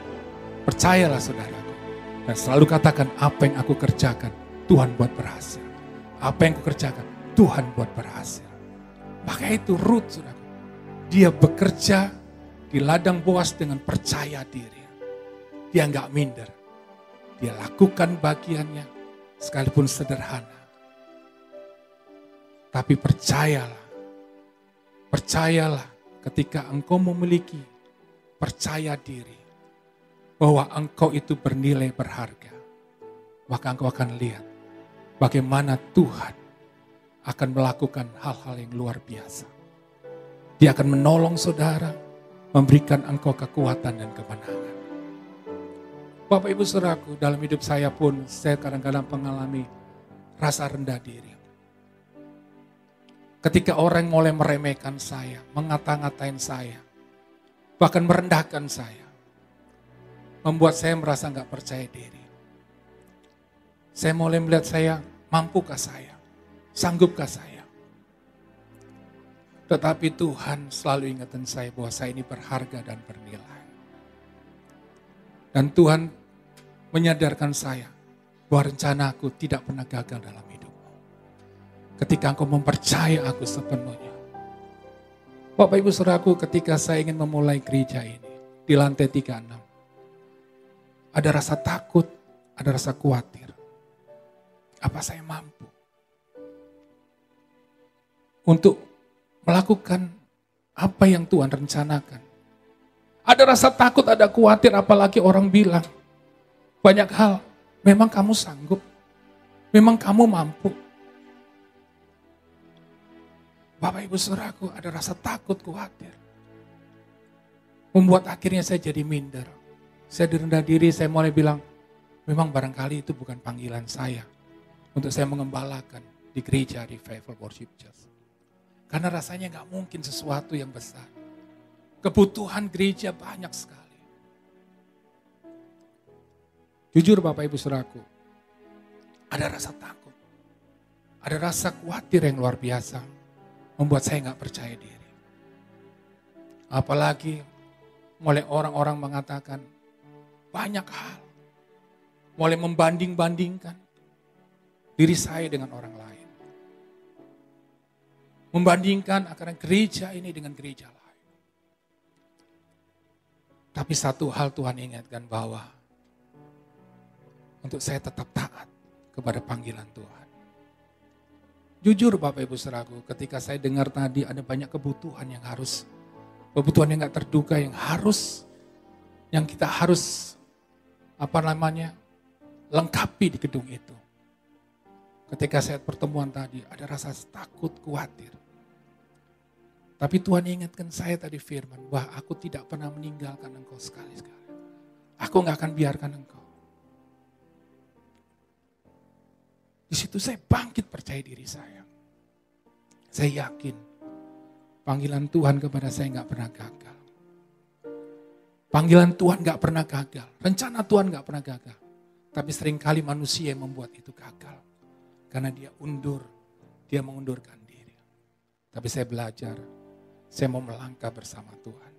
Speaker 2: Percayalah saudaraku. Dan selalu katakan, apa yang aku kerjakan, Tuhan buat berhasil. Apa yang aku kerjakan, Tuhan buat berhasil. Maka itu Ruth, saudaraku. Dia bekerja di ladang Boas dengan percaya diri. Dia nggak minder. Dia lakukan bagiannya, sekalipun sederhana. Tapi percayalah ketika engkau memiliki percaya diri bahwa engkau itu bernilai berharga, maka engkau akan lihat bagaimana Tuhan akan melakukan hal-hal yang luar biasa. Dia akan menolong saudara, memberikan engkau kekuatan dan kemenangan. Bapak Ibu saudaraku, dalam hidup saya pun saya kadang-kadang mengalami rasa rendah diri. Ketika orang mulai meremehkan saya, mengata-ngatain saya, bahkan merendahkan saya, membuat saya merasa gak percaya diri. Saya mulai melihat saya, mampukah saya? Sanggupkah saya? Tetapi Tuhan selalu ingatkan saya bahwa saya ini berharga dan bernilai. Dan Tuhan menyadarkan saya bahwa rencanaku tidak pernah gagal dalam hidupmu. Ketika engkau mempercayai aku sepenuhnya. Bapak Ibu Saudaraku, ketika saya ingin memulai gereja ini di lantai 36, ada rasa takut, ada rasa khawatir. Apa saya mampu untuk melakukan apa yang Tuhan rencanakan? Ada rasa takut, ada khawatir, apalagi orang bilang banyak hal. Memang kamu sanggup, memang kamu mampu. Bapak Ibu Saudaraku, ada rasa takut, khawatir. Membuat akhirnya saya jadi minder. Saya direndah diri, saya mulai bilang, memang barangkali itu bukan panggilan saya untuk saya mengembalakan di gereja Revival Worship Church. Karena rasanya gak mungkin sesuatu yang besar. Kebutuhan gereja banyak sekali. Jujur Bapak Ibu Saudaraku, ada rasa takut. Ada rasa khawatir yang luar biasa. Membuat saya gak percaya diri. Apalagi mulai orang-orang mengatakan banyak hal. Mulai membanding-bandingkan diri saya dengan orang lain. Membandingkan akan gereja ini dengan gereja lain. Tapi satu hal Tuhan ingatkan bahwa untuk saya tetap taat kepada panggilan Tuhan. Jujur Bapak Ibu Saudaraku, ketika saya dengar tadi ada banyak kebutuhan yang gak terduga yang kita harus lengkapi di gedung itu. Ketika saya pertemuan tadi, ada rasa takut, khawatir. Tapi Tuhan ingatkan saya tadi firman, bahwa aku tidak pernah meninggalkan engkau sekali-sekali. Aku gak akan biarkan engkau. Di situ saya bangkit percaya diri saya. Saya yakin panggilan Tuhan kepada saya gak pernah gagal. Panggilan Tuhan gak pernah gagal. Rencana Tuhan gak pernah gagal. Tapi seringkali manusia yang membuat itu gagal. Karena dia mengundurkan diri. Tapi saya belajar, saya mau melangkah bersama Tuhan.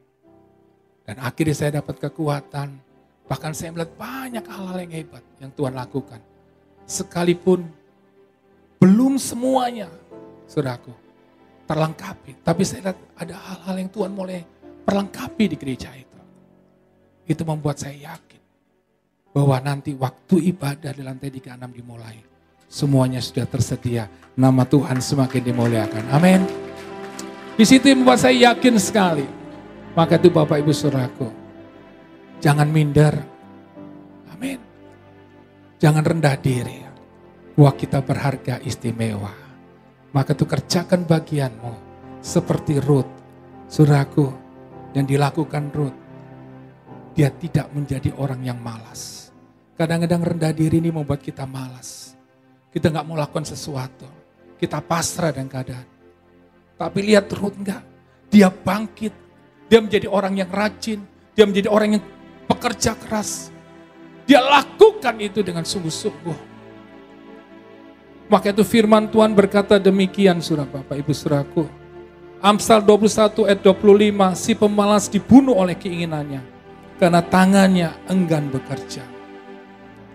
Speaker 2: Dan akhirnya saya dapat kekuatan, bahkan saya melihat banyak hal-hal yang hebat yang Tuhan lakukan. Sekalipun belum semuanya, saudaraku, terlengkapi. Tapi saya lihat ada hal-hal yang Tuhan mulai perlengkapi di gereja itu. Itu membuat saya yakin bahwa nanti waktu ibadah di lantai 36 dimulai. Semuanya sudah tersedia. Nama Tuhan semakin dimuliakan. Amin. Di situ yang membuat saya yakin sekali. Maka itu Bapak Ibu Saudaraku, jangan minder. Amin. Jangan rendah diri. Bahwa kita berharga istimewa. Maka itu kerjakan bagianmu. Seperti Ruth, saudaraku, yang dilakukan Ruth. Dia tidak menjadi orang yang malas. Kadang-kadang rendah diri ini membuat kita malas. Kita gak mau lakukan sesuatu. Kita pasrah dengan keadaan. Tapi lihat Ruth enggak. Dia bangkit. Dia menjadi orang yang rajin. Dia menjadi orang yang pekerja keras. Dia lakukan itu dengan sungguh-sungguh. Maka itu firman Tuhan berkata demikian, saudara Bapak Ibu Saudaraku. Amsal 21 ayat 25, si pemalas dibunuh oleh keinginannya. Karena tangannya enggan bekerja.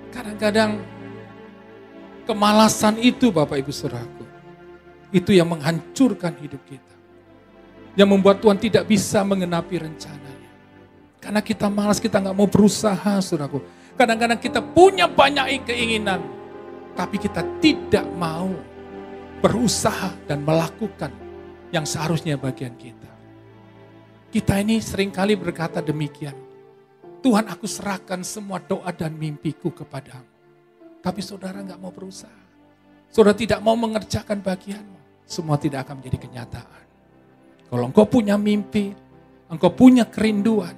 Speaker 2: Kadang-kadang kemalasan itu Bapak Ibu Saudaraku, itu yang menghancurkan hidup kita. Yang membuat Tuhan tidak bisa mengenapi rencananya. Karena kita malas, kita gak mau berusaha saudaraku. Kadang-kadang kita punya banyak keinginan, tapi kita tidak mau berusaha dan melakukan yang seharusnya bagian kita. Kita ini seringkali berkata demikian. Tuhan, aku serahkan semua doa dan mimpiku kepadamu. Tapi saudara gak mau berusaha. Saudara tidak mau mengerjakan bagianmu. Semua tidak akan menjadi kenyataan. Kalau engkau punya mimpi, engkau punya kerinduan,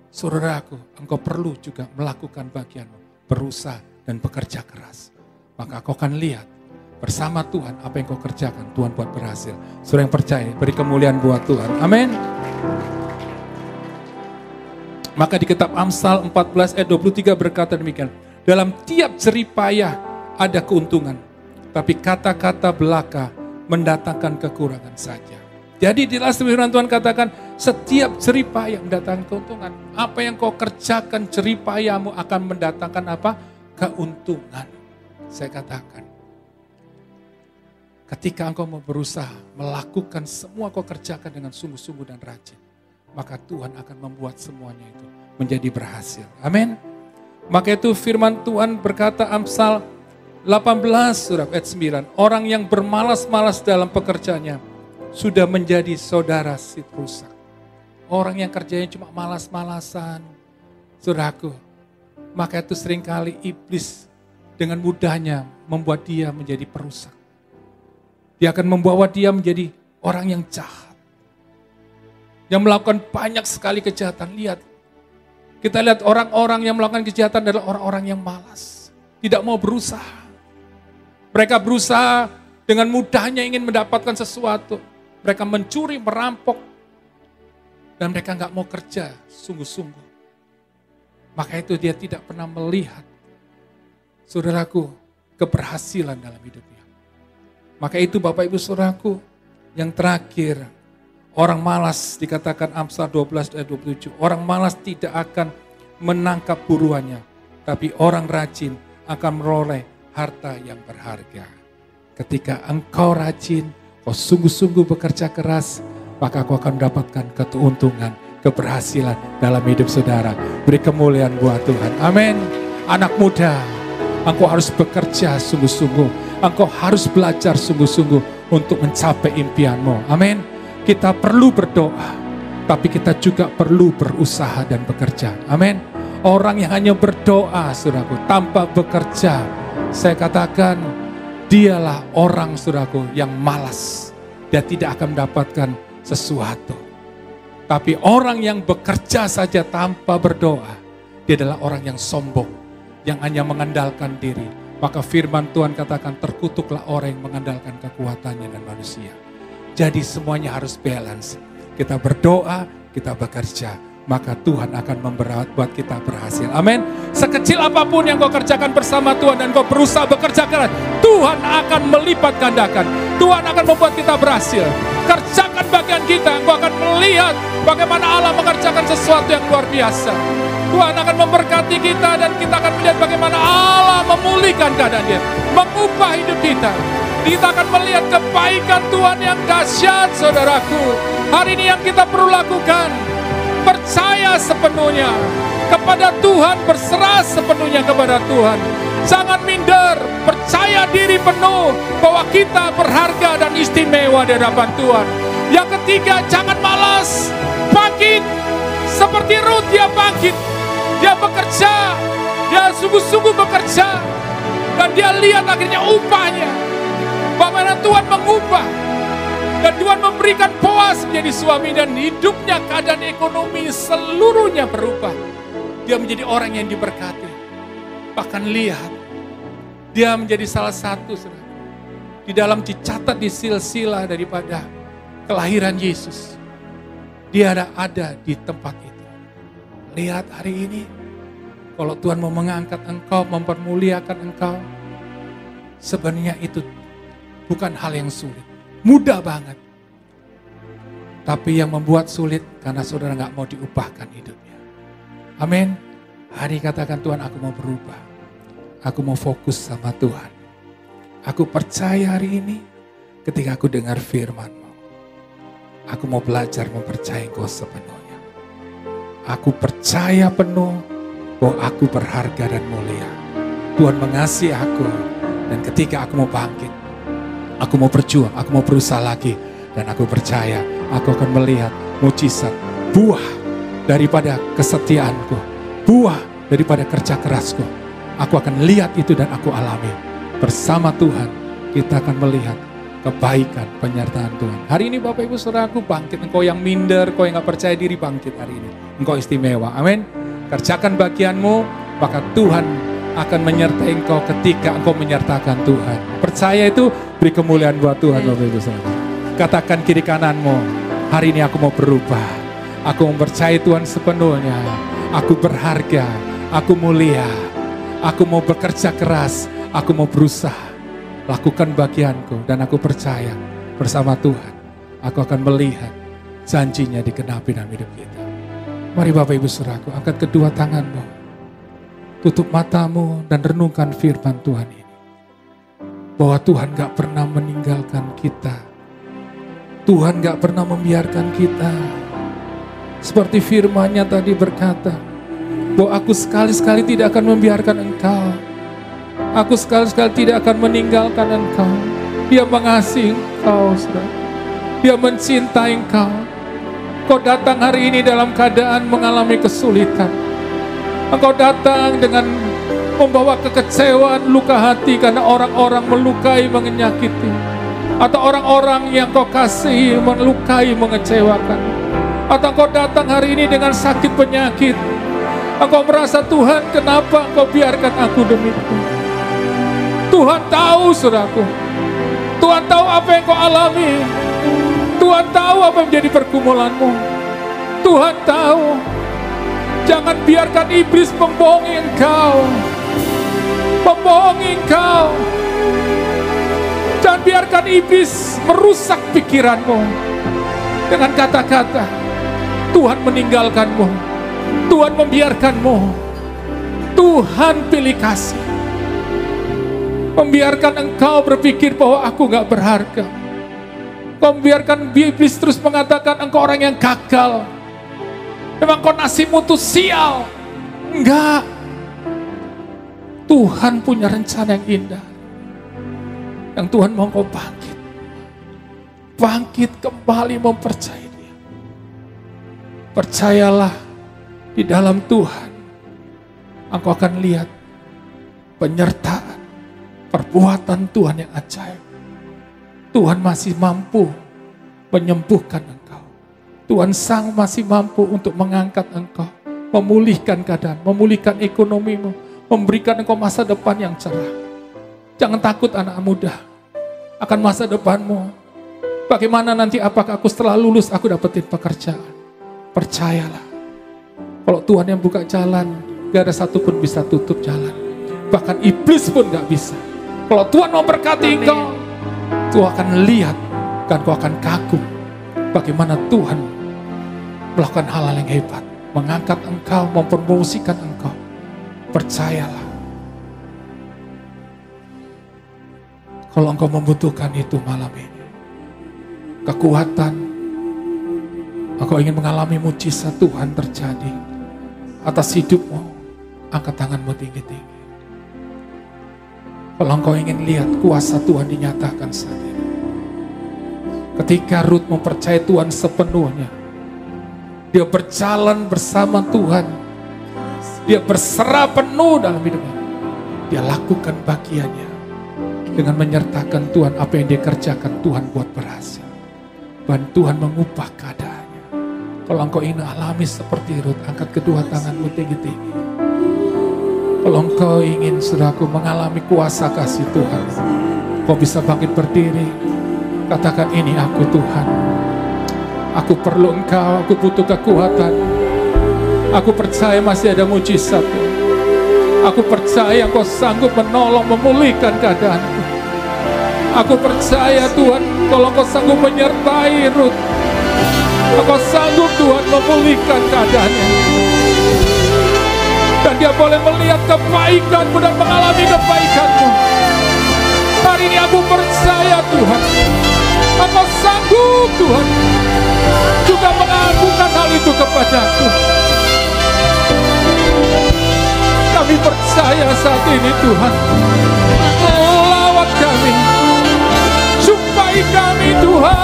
Speaker 2: saudaraku, engkau perlu juga melakukan bagianmu. Berusaha dan bekerja keras. Maka kau akan lihat bersama Tuhan apa yang kau kerjakan, Tuhan buat berhasil. Saudara yang percaya, beri kemuliaan buat Tuhan. Amin. Maka di kitab Amsal 14 ayat 23 berkata demikian. Dalam tiap jerih payah ada keuntungan. Tapi kata-kata belaka mendatangkan kekurangan saja. Jadi di dalam firman Tuhan katakan, setiap jeripaya mendatangkan keuntungan. Apa yang kau kerjakan, jeripayamu akan mendatangkan apa? Keuntungan. Saya katakan, ketika engkau mau berusaha melakukan semua kau kerjakan dengan sungguh-sungguh dan rajin, maka Tuhan akan membuat semuanya itu menjadi berhasil. Amin. Maka itu firman Tuhan berkata Amsal 18 surah ayat 9. Orang yang bermalas-malas dalam pekerjaannya sudah menjadi saudara si perusak. Orang yang kerjanya cuma malas-malasan, saudaraku, maka itu seringkali iblis dengan mudahnya membuat dia menjadi perusak. Dia akan membawa dia menjadi orang yang jahat. Yang melakukan banyak sekali kejahatan. Lihat, kita lihat orang-orang yang melakukan kejahatan adalah orang-orang yang malas. Tidak mau berusaha. Mereka berusaha dengan mudahnya ingin mendapatkan sesuatu. Mereka mencuri, merampok. Dan mereka nggak mau kerja sungguh-sungguh. Maka itu dia tidak pernah melihat, saudaraku, keberhasilan dalam hidupnya. Maka itu Bapak Ibu Saudaraku, yang terakhir, orang malas dikatakan Amsal 12 ayat 27. Orang malas tidak akan menangkap buruannya. Tapi orang rajin akan meroleh harta yang berharga. Ketika engkau rajin, kau sungguh-sungguh bekerja keras, maka kau akan mendapatkan keuntungan, keberhasilan dalam hidup saudara. Beri kemuliaan buat Tuhan. Amin. Anak muda, engkau harus bekerja sungguh-sungguh. Engkau harus belajar sungguh-sungguh untuk mencapai impianmu. Amin. Kita perlu berdoa, tapi kita juga perlu berusaha dan bekerja. Amin. Orang yang hanya berdoa, saudaraku, tanpa bekerja, saya katakan, dialah orang, saudaraku, yang malas. Dia tidak akan mendapatkan sesuatu. Tapi orang yang bekerja saja tanpa berdoa, dia adalah orang yang sombong, yang hanya mengandalkan diri. Maka firman Tuhan katakan, terkutuklah orang yang mengandalkan kekuatannya dan manusia. Jadi semuanya harus balance. Kita berdoa, kita bekerja, maka Tuhan akan buat kita berhasil. Amin. Sekecil apapun yang kau kerjakan bersama Tuhan dan kau berusaha bekerja keras, Tuhan akan melipat gandakan. Tuhan akan membuat kita berhasil. Kerjakan bagian kita, engkau akan melihat bagaimana Allah mengerjakan sesuatu yang luar biasa. Tuhan akan memberkati kita dan kita akan melihat bagaimana Allah memulihkan keadaan dia, mengubah hidup kita. Kita akan melihat kebaikan Tuhan yang dahsyat, saudaraku. Hari ini yang kita perlu lakukan, percaya sepenuhnya kepada Tuhan, berserah sepenuhnya kepada Tuhan. Jangan minder, percaya diri penuh bahwa kita berharga dan istimewa di hadapan Tuhan. Yang ketiga, jangan malas, bangkit. Seperti Ruth, dia bangkit, dia bekerja, dia sungguh-sungguh bekerja, dan dia lihat akhirnya upahnya. Bagaimana Tuhan mengubah, dan Tuhan memberikan Boas menjadi suami, dan hidupnya, keadaan ekonomi seluruhnya berubah. Dia menjadi orang yang diberkati. Bahkan lihat, dia menjadi salah satu di dalam dicatat di silsilah daripada kelahiran Yesus. Dia ada di tempat itu. Lihat hari ini, kalau Tuhan mau mengangkat engkau, mempermuliakan engkau, sebenarnya itu bukan hal yang sulit. Mudah banget. Tapi yang membuat sulit karena saudara gak mau diubahkan hidupnya. Amin. Hari katakan, Tuhan, aku mau berubah. Aku mau fokus sama Tuhan. Aku percaya hari ini ketika aku dengar firman-Mu. Aku mau belajar mempercayai Engkau sepenuhnya. Aku percaya penuh bahwa aku berharga dan mulia. Tuhan mengasihi aku. Dan ketika aku mau bangkit, aku mau berjuang, aku mau berusaha lagi. Dan aku percaya aku akan melihat mujizat, buah daripada kesetiaanku, buah daripada kerja kerasku. Aku akan lihat itu dan aku alami. Bersama Tuhan kita akan melihat kebaikan penyertaan Tuhan. Hari ini Bapak Ibu Saudaraku, bangkit. Engkau yang minder, engkau yang gak percaya diri, bangkit hari ini. Engkau istimewa, amin. Kerjakan bagianmu, maka Tuhan akan menyertai engkau ketika engkau menyertakan Tuhan. Percaya itu, beri kemuliaan buat Tuhan Bapak Ibu Saudara. Katakan kiri kananmu, hari ini aku mau berubah. Aku mempercayai Tuhan sepenuhnya. Aku berharga, aku mulia. Aku mau bekerja keras, Aku mau berusaha, lakukan bagianku, dan aku percaya bersama Tuhan, aku akan melihat janjinya digenapi dalam hidup kita. Mari Bapak Ibu Saudaraku, angkat kedua tanganmu, tutup matamu dan renungkan firman Tuhan ini. Bahwa Tuhan gak pernah meninggalkan kita. Tuhan gak pernah membiarkan kita. Seperti firman-Nya tadi berkata, bahwa aku sekali-sekali tidak akan membiarkan engkau. Aku sekali-sekali tidak akan meninggalkan engkau. Dia mengasihi engkau, saudara. Dia mencintai engkau. Kau datang hari ini dalam keadaan mengalami kesulitan. Engkau datang dengan membawa kekecewaan, luka hati karena orang-orang melukai, menyakiti. Atau orang-orang yang kau kasihi melukai, mengecewakan. Atau engkau datang hari ini dengan sakit penyakit. Engkau merasa, Tuhan, kenapa engkau biarkan aku demikian? Tuhan tahu, saudaraku. Tuhan tahu apa yang kau alami. Tuhan tahu apa yang menjadi pergumulanmu. Tuhan tahu. Jangan biarkan iblis membohongi engkau. Membohongi engkau. Jangan biarkan iblis merusak pikiranmu dengan kata-kata Tuhan meninggalkanmu, Tuhan membiarkanmu. Tuhan pilih kasih, membiarkan engkau berpikir bahwa aku gak berharga. Kau membiarkan iblis terus mengatakan engkau orang yang gagal. Memang kau nasibmu tuh sial. Enggak. Tuhan punya rencana yang indah. Yang Tuhan mau kau bangkit. Bangkit kembali mempercayai Dia. Percayalah, di dalam Tuhan engkau akan lihat penyertaan, perbuatan Tuhan yang ajaib. Tuhan masih mampu menyembuhkan engkau. Tuhan masih mampu untuk mengangkat engkau, memulihkan keadaan, memulihkan ekonomimu, memberikan engkau masa depan yang cerah. Jangan takut anak muda akan masa depanmu. Bagaimana nanti, apakah aku setelah lulus aku dapetin pekerjaan? Percayalah, kalau Tuhan yang buka jalan, gak ada satupun bisa tutup jalan. Bahkan iblis pun gak bisa. Kalau Tuhan mau berkati engkau, Tuhan akan lihat dan kau akan kagum bagaimana Tuhan melakukan hal-hal yang hebat, mengangkat engkau, mempromosikan engkau. Percayalah. Kalau engkau membutuhkan itu malam ini, kekuatan, engkau ingin mengalami mujizat Tuhan terjadi atas hidupmu, angkat tanganmu tinggi-tinggi. Kalau engkau ingin lihat kuasa Tuhan dinyatakan saat ini. Ketika Ruth mempercayai Tuhan sepenuhnya, dia berjalan bersama Tuhan, dia berserah penuh dalam hidupnya. Dia lakukan bagiannya dengan menyertakan Tuhan. Apa yang dia kerjakan, Tuhan buat berhasil. Dan Tuhan mengubah keadaannya. Kalau engkau ingin alami seperti Ruth, angkat kedua tanganmu tinggi-tinggi. Kalau engkau ingin, saudaraku, mengalami kuasa kasih Tuhan, kau bisa bangkit berdiri. Katakan, ini aku Tuhan. Aku perlu engkau, aku butuh kekuatan. Aku percaya masih ada mujizat. Aku percaya engkau sanggup menolong, memulihkan keadaanku. Aku percaya Tuhan, kalau engkau sanggup menyertai Ruth, engkau sanggup Tuhan memulihkan keadaannya. Dan dia boleh melihat kebaikanmu dan mengalami kebaikanmu. Hari ini aku percaya Tuhan, engkau sanggup Tuhan juga mengakukan hal itu kepadaku. Kami percaya saat ini Tuhan, lawat kami, supaya kami Tuhan,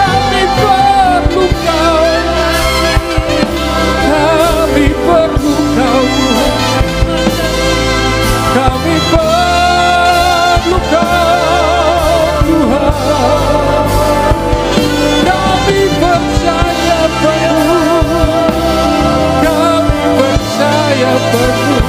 Speaker 2: kami perlu Kau. Kami perlu Kau Tuhan, kami perlu Kau Tuhan, kami percaya penuh, kami percaya penuh,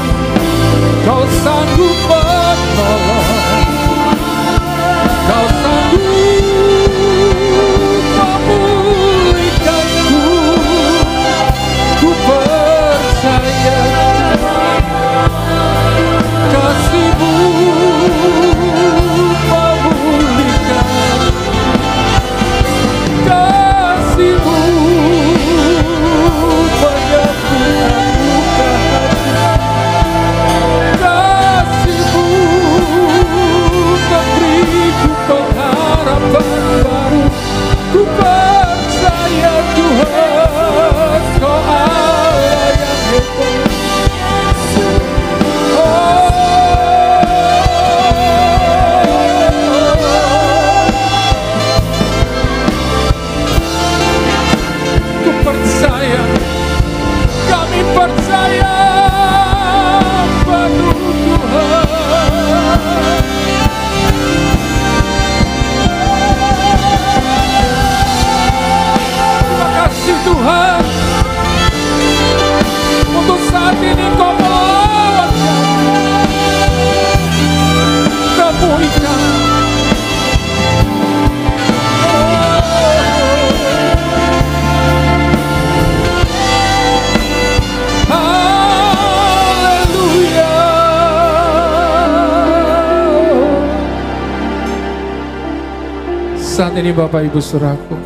Speaker 2: saat ini Bapak Ibu Saudaraku,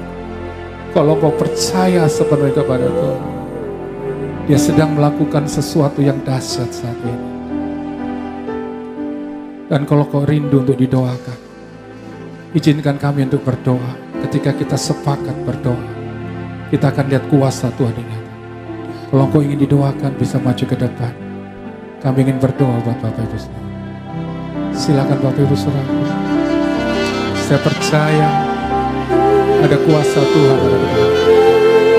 Speaker 2: kalau kau percaya sepenuhnya kepada Tuhan, Dia sedang melakukan sesuatu yang dahsyat saat ini. Dan kalau kau rindu untuk didoakan, izinkan kami untuk berdoa. Ketika kita sepakat berdoa, kita akan lihat kuasa Tuhan ini. Kalau kau ingin didoakan, bisa maju ke depan. Kami ingin berdoa buat Bapak Ibu Saudara. Silakan Bapak Ibu Saudara. Saya percaya ada kuasa Tuhan.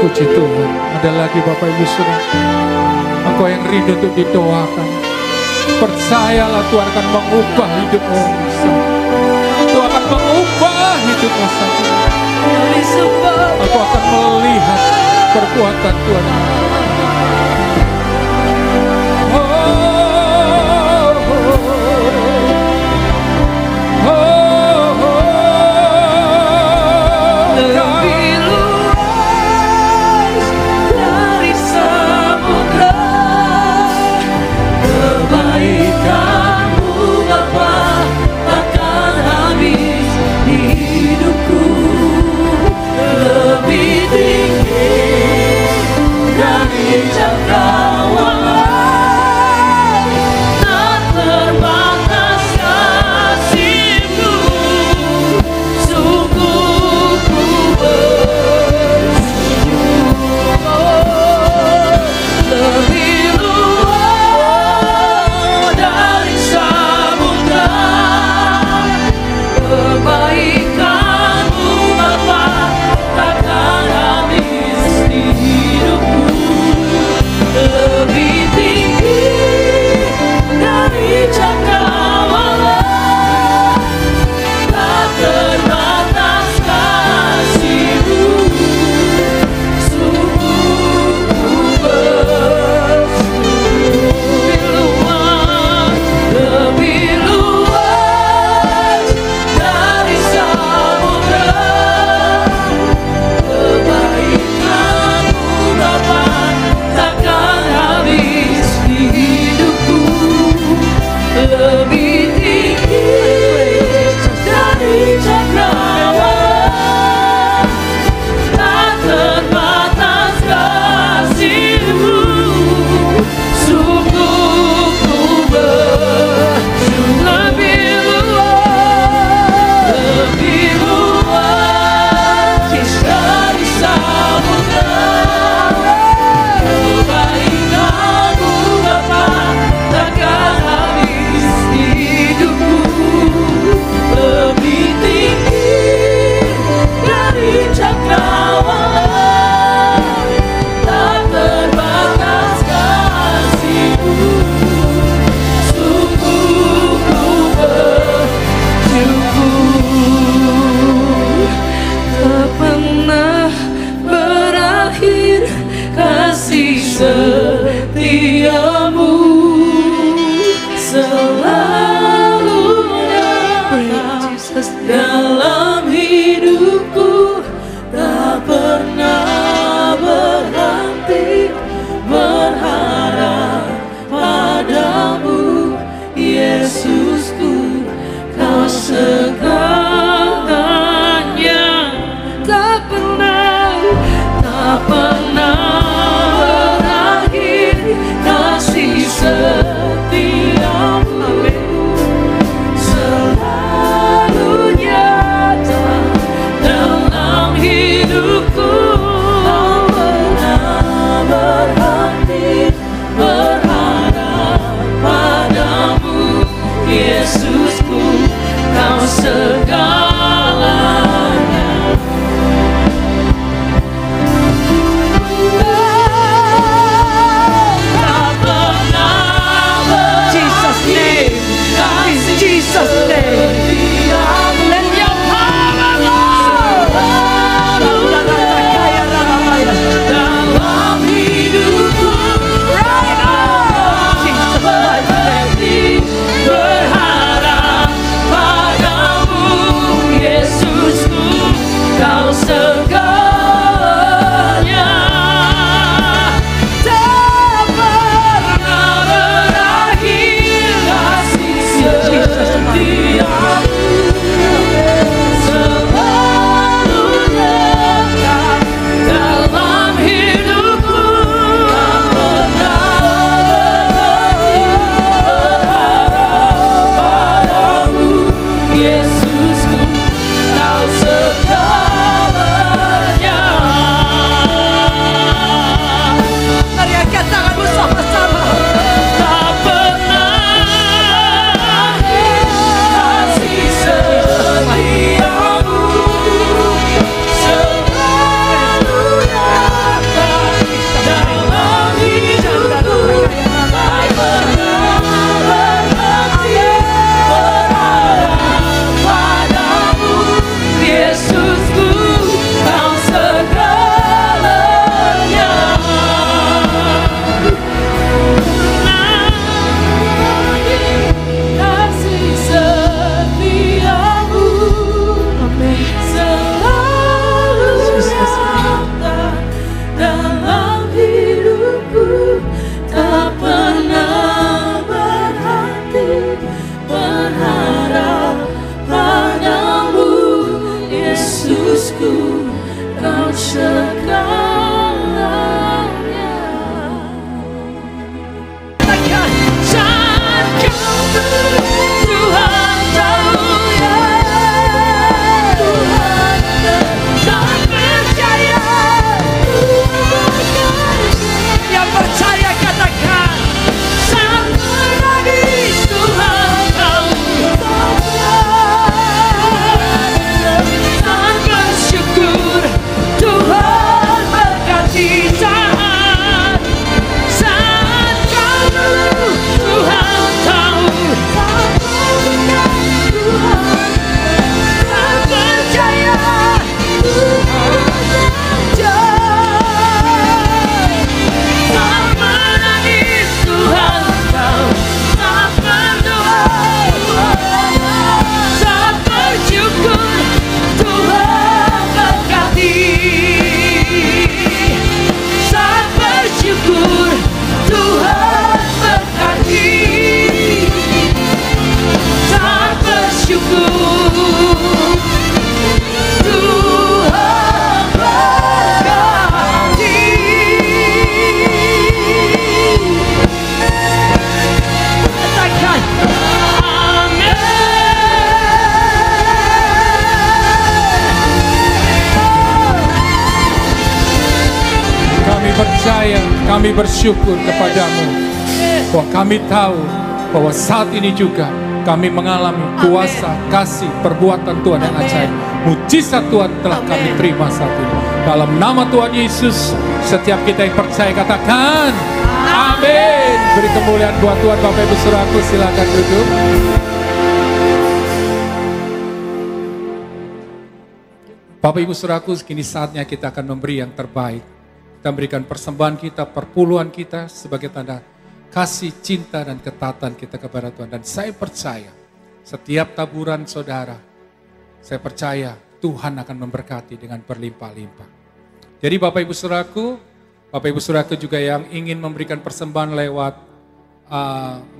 Speaker 2: Puji Tuhan. Ada lagi Bapak Ibu Saudara, engkau yang rindu untuk didoakan, percayalah Tuhan akan mengubah hidupmu. Tuhan akan mengubah hidupmu saat ini. Aku akan melihat perbuatan Tuhan.
Speaker 1: Tak pernah berakhir. segalanya. Saat kau Tuhan tahu ya, Tuhan tak percaya. Yang percaya katakan, saat menangis Tuhan tahu. Saat bersyukur Tuhan berkati. Saat kau dulu Tuhan tahu. Tak percaya Tuhan tak menangis Tuhan tahu. Tak berdoa tak bersyukur Tuhan berkati. Saat bersyukur Tuhan berkati. Saat bersyukur Tuhan berkati. Katakan amin.
Speaker 2: Kami percaya, kami bersyukur kepadamu, bahwa kami tahu bahwa saat ini juga kami mengalami kuasa, kasih, perbuatan Tuhan yang ajaib. Mujizat Tuhan telah kami terima saat ini. Dalam nama Tuhan Yesus, setiap kita yang percaya katakan amin. Beri kemuliaan buat Tuhan. Bapak Ibu Saudaraku, silakan duduk. Bapak Ibu Saudaraku, kini saatnya kita akan memberi yang terbaik. Kita memberikan persembahan kita, perpuluhan kita sebagai tanda kasih, cinta, dan ketaatan kita kepada Tuhan. Dan saya percaya setiap taburan saudara, saya percaya Tuhan akan memberkati dengan berlimpah-limpah. Jadi Bapak Ibu Saudaraku juga yang ingin memberikan persembahan lewat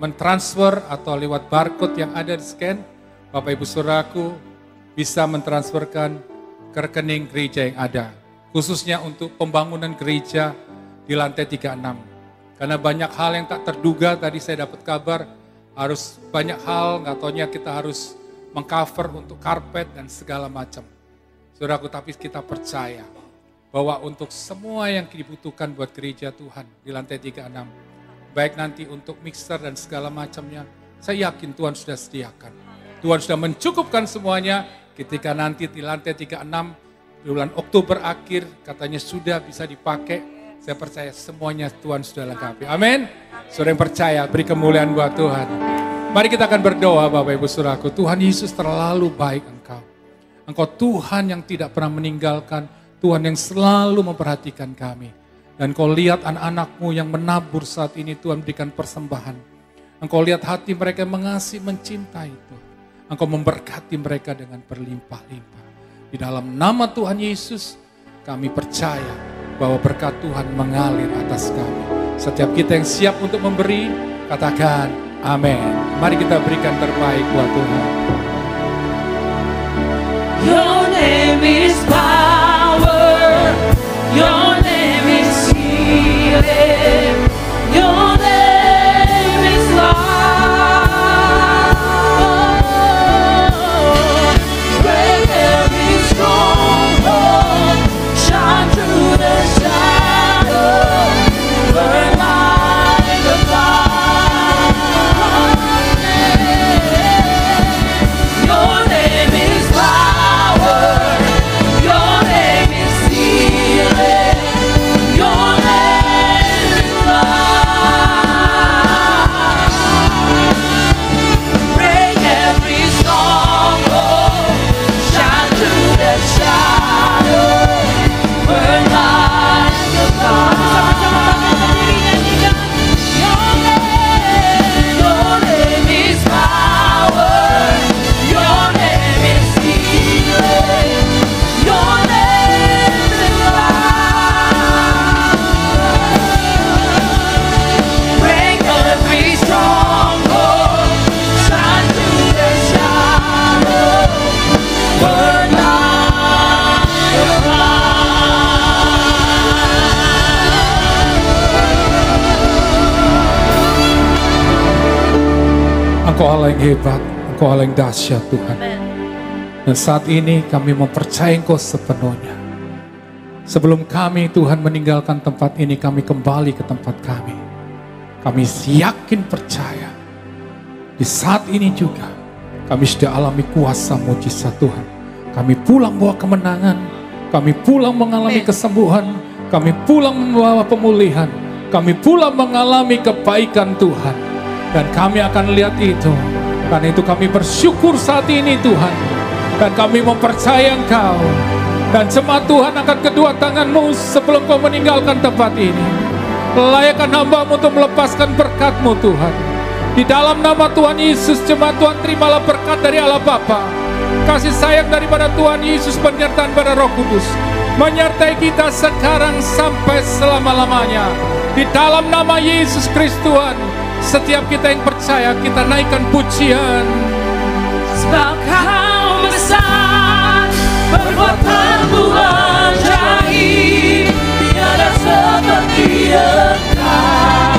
Speaker 2: mentransfer atau lewat barcode yang ada di scan, Bapak Ibu Saudaraku bisa mentransferkan ke rekening gereja yang ada. Khususnya untuk pembangunan gereja di lantai 36. Karena banyak hal yang tak terduga, tadi saya dapat kabar, harus banyak hal, nggak taunya kita harus mengcover untuk karpet dan segala macam. Saudaraku, tapi kita percaya bahwa untuk semua yang dibutuhkan buat gereja Tuhan di lantai 36, baik nanti untuk mixer dan segala macamnya, saya yakin Tuhan sudah sediakan. Tuhan sudah mencukupkan semuanya ketika nanti di lantai 36, bulan Oktober akhir katanya sudah bisa dipakai. Saya percaya semuanya Tuhan sudah lengkapi. Amin. Saudara yang percaya, beri kemuliaan buat Tuhan. Mari kita akan berdoa Bapak Ibu Saudaraku. Tuhan Yesus terlalu baik Engkau. Engkau Tuhan yang tidak pernah meninggalkan. Tuhan yang selalu memperhatikan kami. Dan Engkau lihat anak-anak-Mu yang menabur saat ini, Tuhan berikan persembahan. Engkau lihat hati mereka yang mengasihi, mencintai Tuhan. Engkau memberkati mereka dengan berlimpah-limpah. Di dalam nama Tuhan Yesus, kami percaya bahwa berkat Tuhan mengalir atas kami. Setiap kita yang siap untuk memberi, katakan amin. Mari kita berikan terbaik buat Tuhan.
Speaker 1: Your name is power, your name is healing, your name is love. Break every stronghold, shine through the shadows, burn like a fire. Your name is power, your name is healing.
Speaker 2: Engkau Allah yang hebat, Engkau Allah yang dahsyat Tuhan. Dan saat ini kami mempercayai Engkau sepenuhnya. Sebelum kami Tuhan meninggalkan tempat ini, kami kembali ke tempat kami. Kami yakin percaya. Di saat ini juga kami sudah alami kuasa mujizat Tuhan. Kami pulang bawa kemenangan. Kami pulang mengalami kesembuhan. Kami pulang membawa pemulihan. Kami pulang mengalami kebaikan Tuhan. Dan kami akan lihat itu. Karena itu kami bersyukur saat ini Tuhan. Dan kami mempercayai Engkau. Dan jemaat Tuhan angkat kedua tanganmu sebelum kau meninggalkan tempat ini. Layakkan hamba-Mu untuk melepaskan berkat-Mu Tuhan. Di dalam nama Tuhan Yesus, jemaat Tuhan terimalah berkat dari Allah Bapa, kasih sayang daripada Tuhan Yesus, penyertaan pada Roh Kudus menyertai kita sekarang sampai selama-lamanya. Di dalam nama Yesus Kristus Tuhan, setiap kita yang percaya, kita naikkan pujian.
Speaker 1: Sebab Kau besar, perbuatanmu ajaib, tiada seperti Engkau,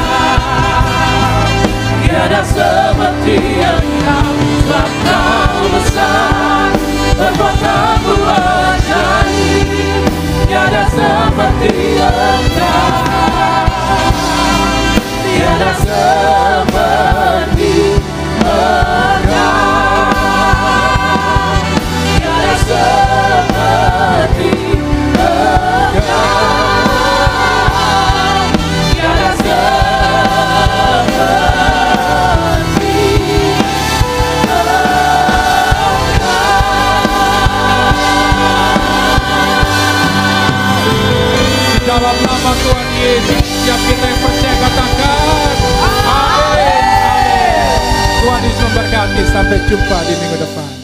Speaker 1: tiada seperti Engkau. Sebab Kau besar, perbuatanmu ajaib, tiada seperti Engkau, tiada seperti Engkau, tiada seperti Engkau, tiada seperti
Speaker 2: Di dalam nama Tuhan Yesus, setiap kita yang percaya katakan amin. Amin. Tuhan Yesus memberkati. Sampai jumpa di minggu depan.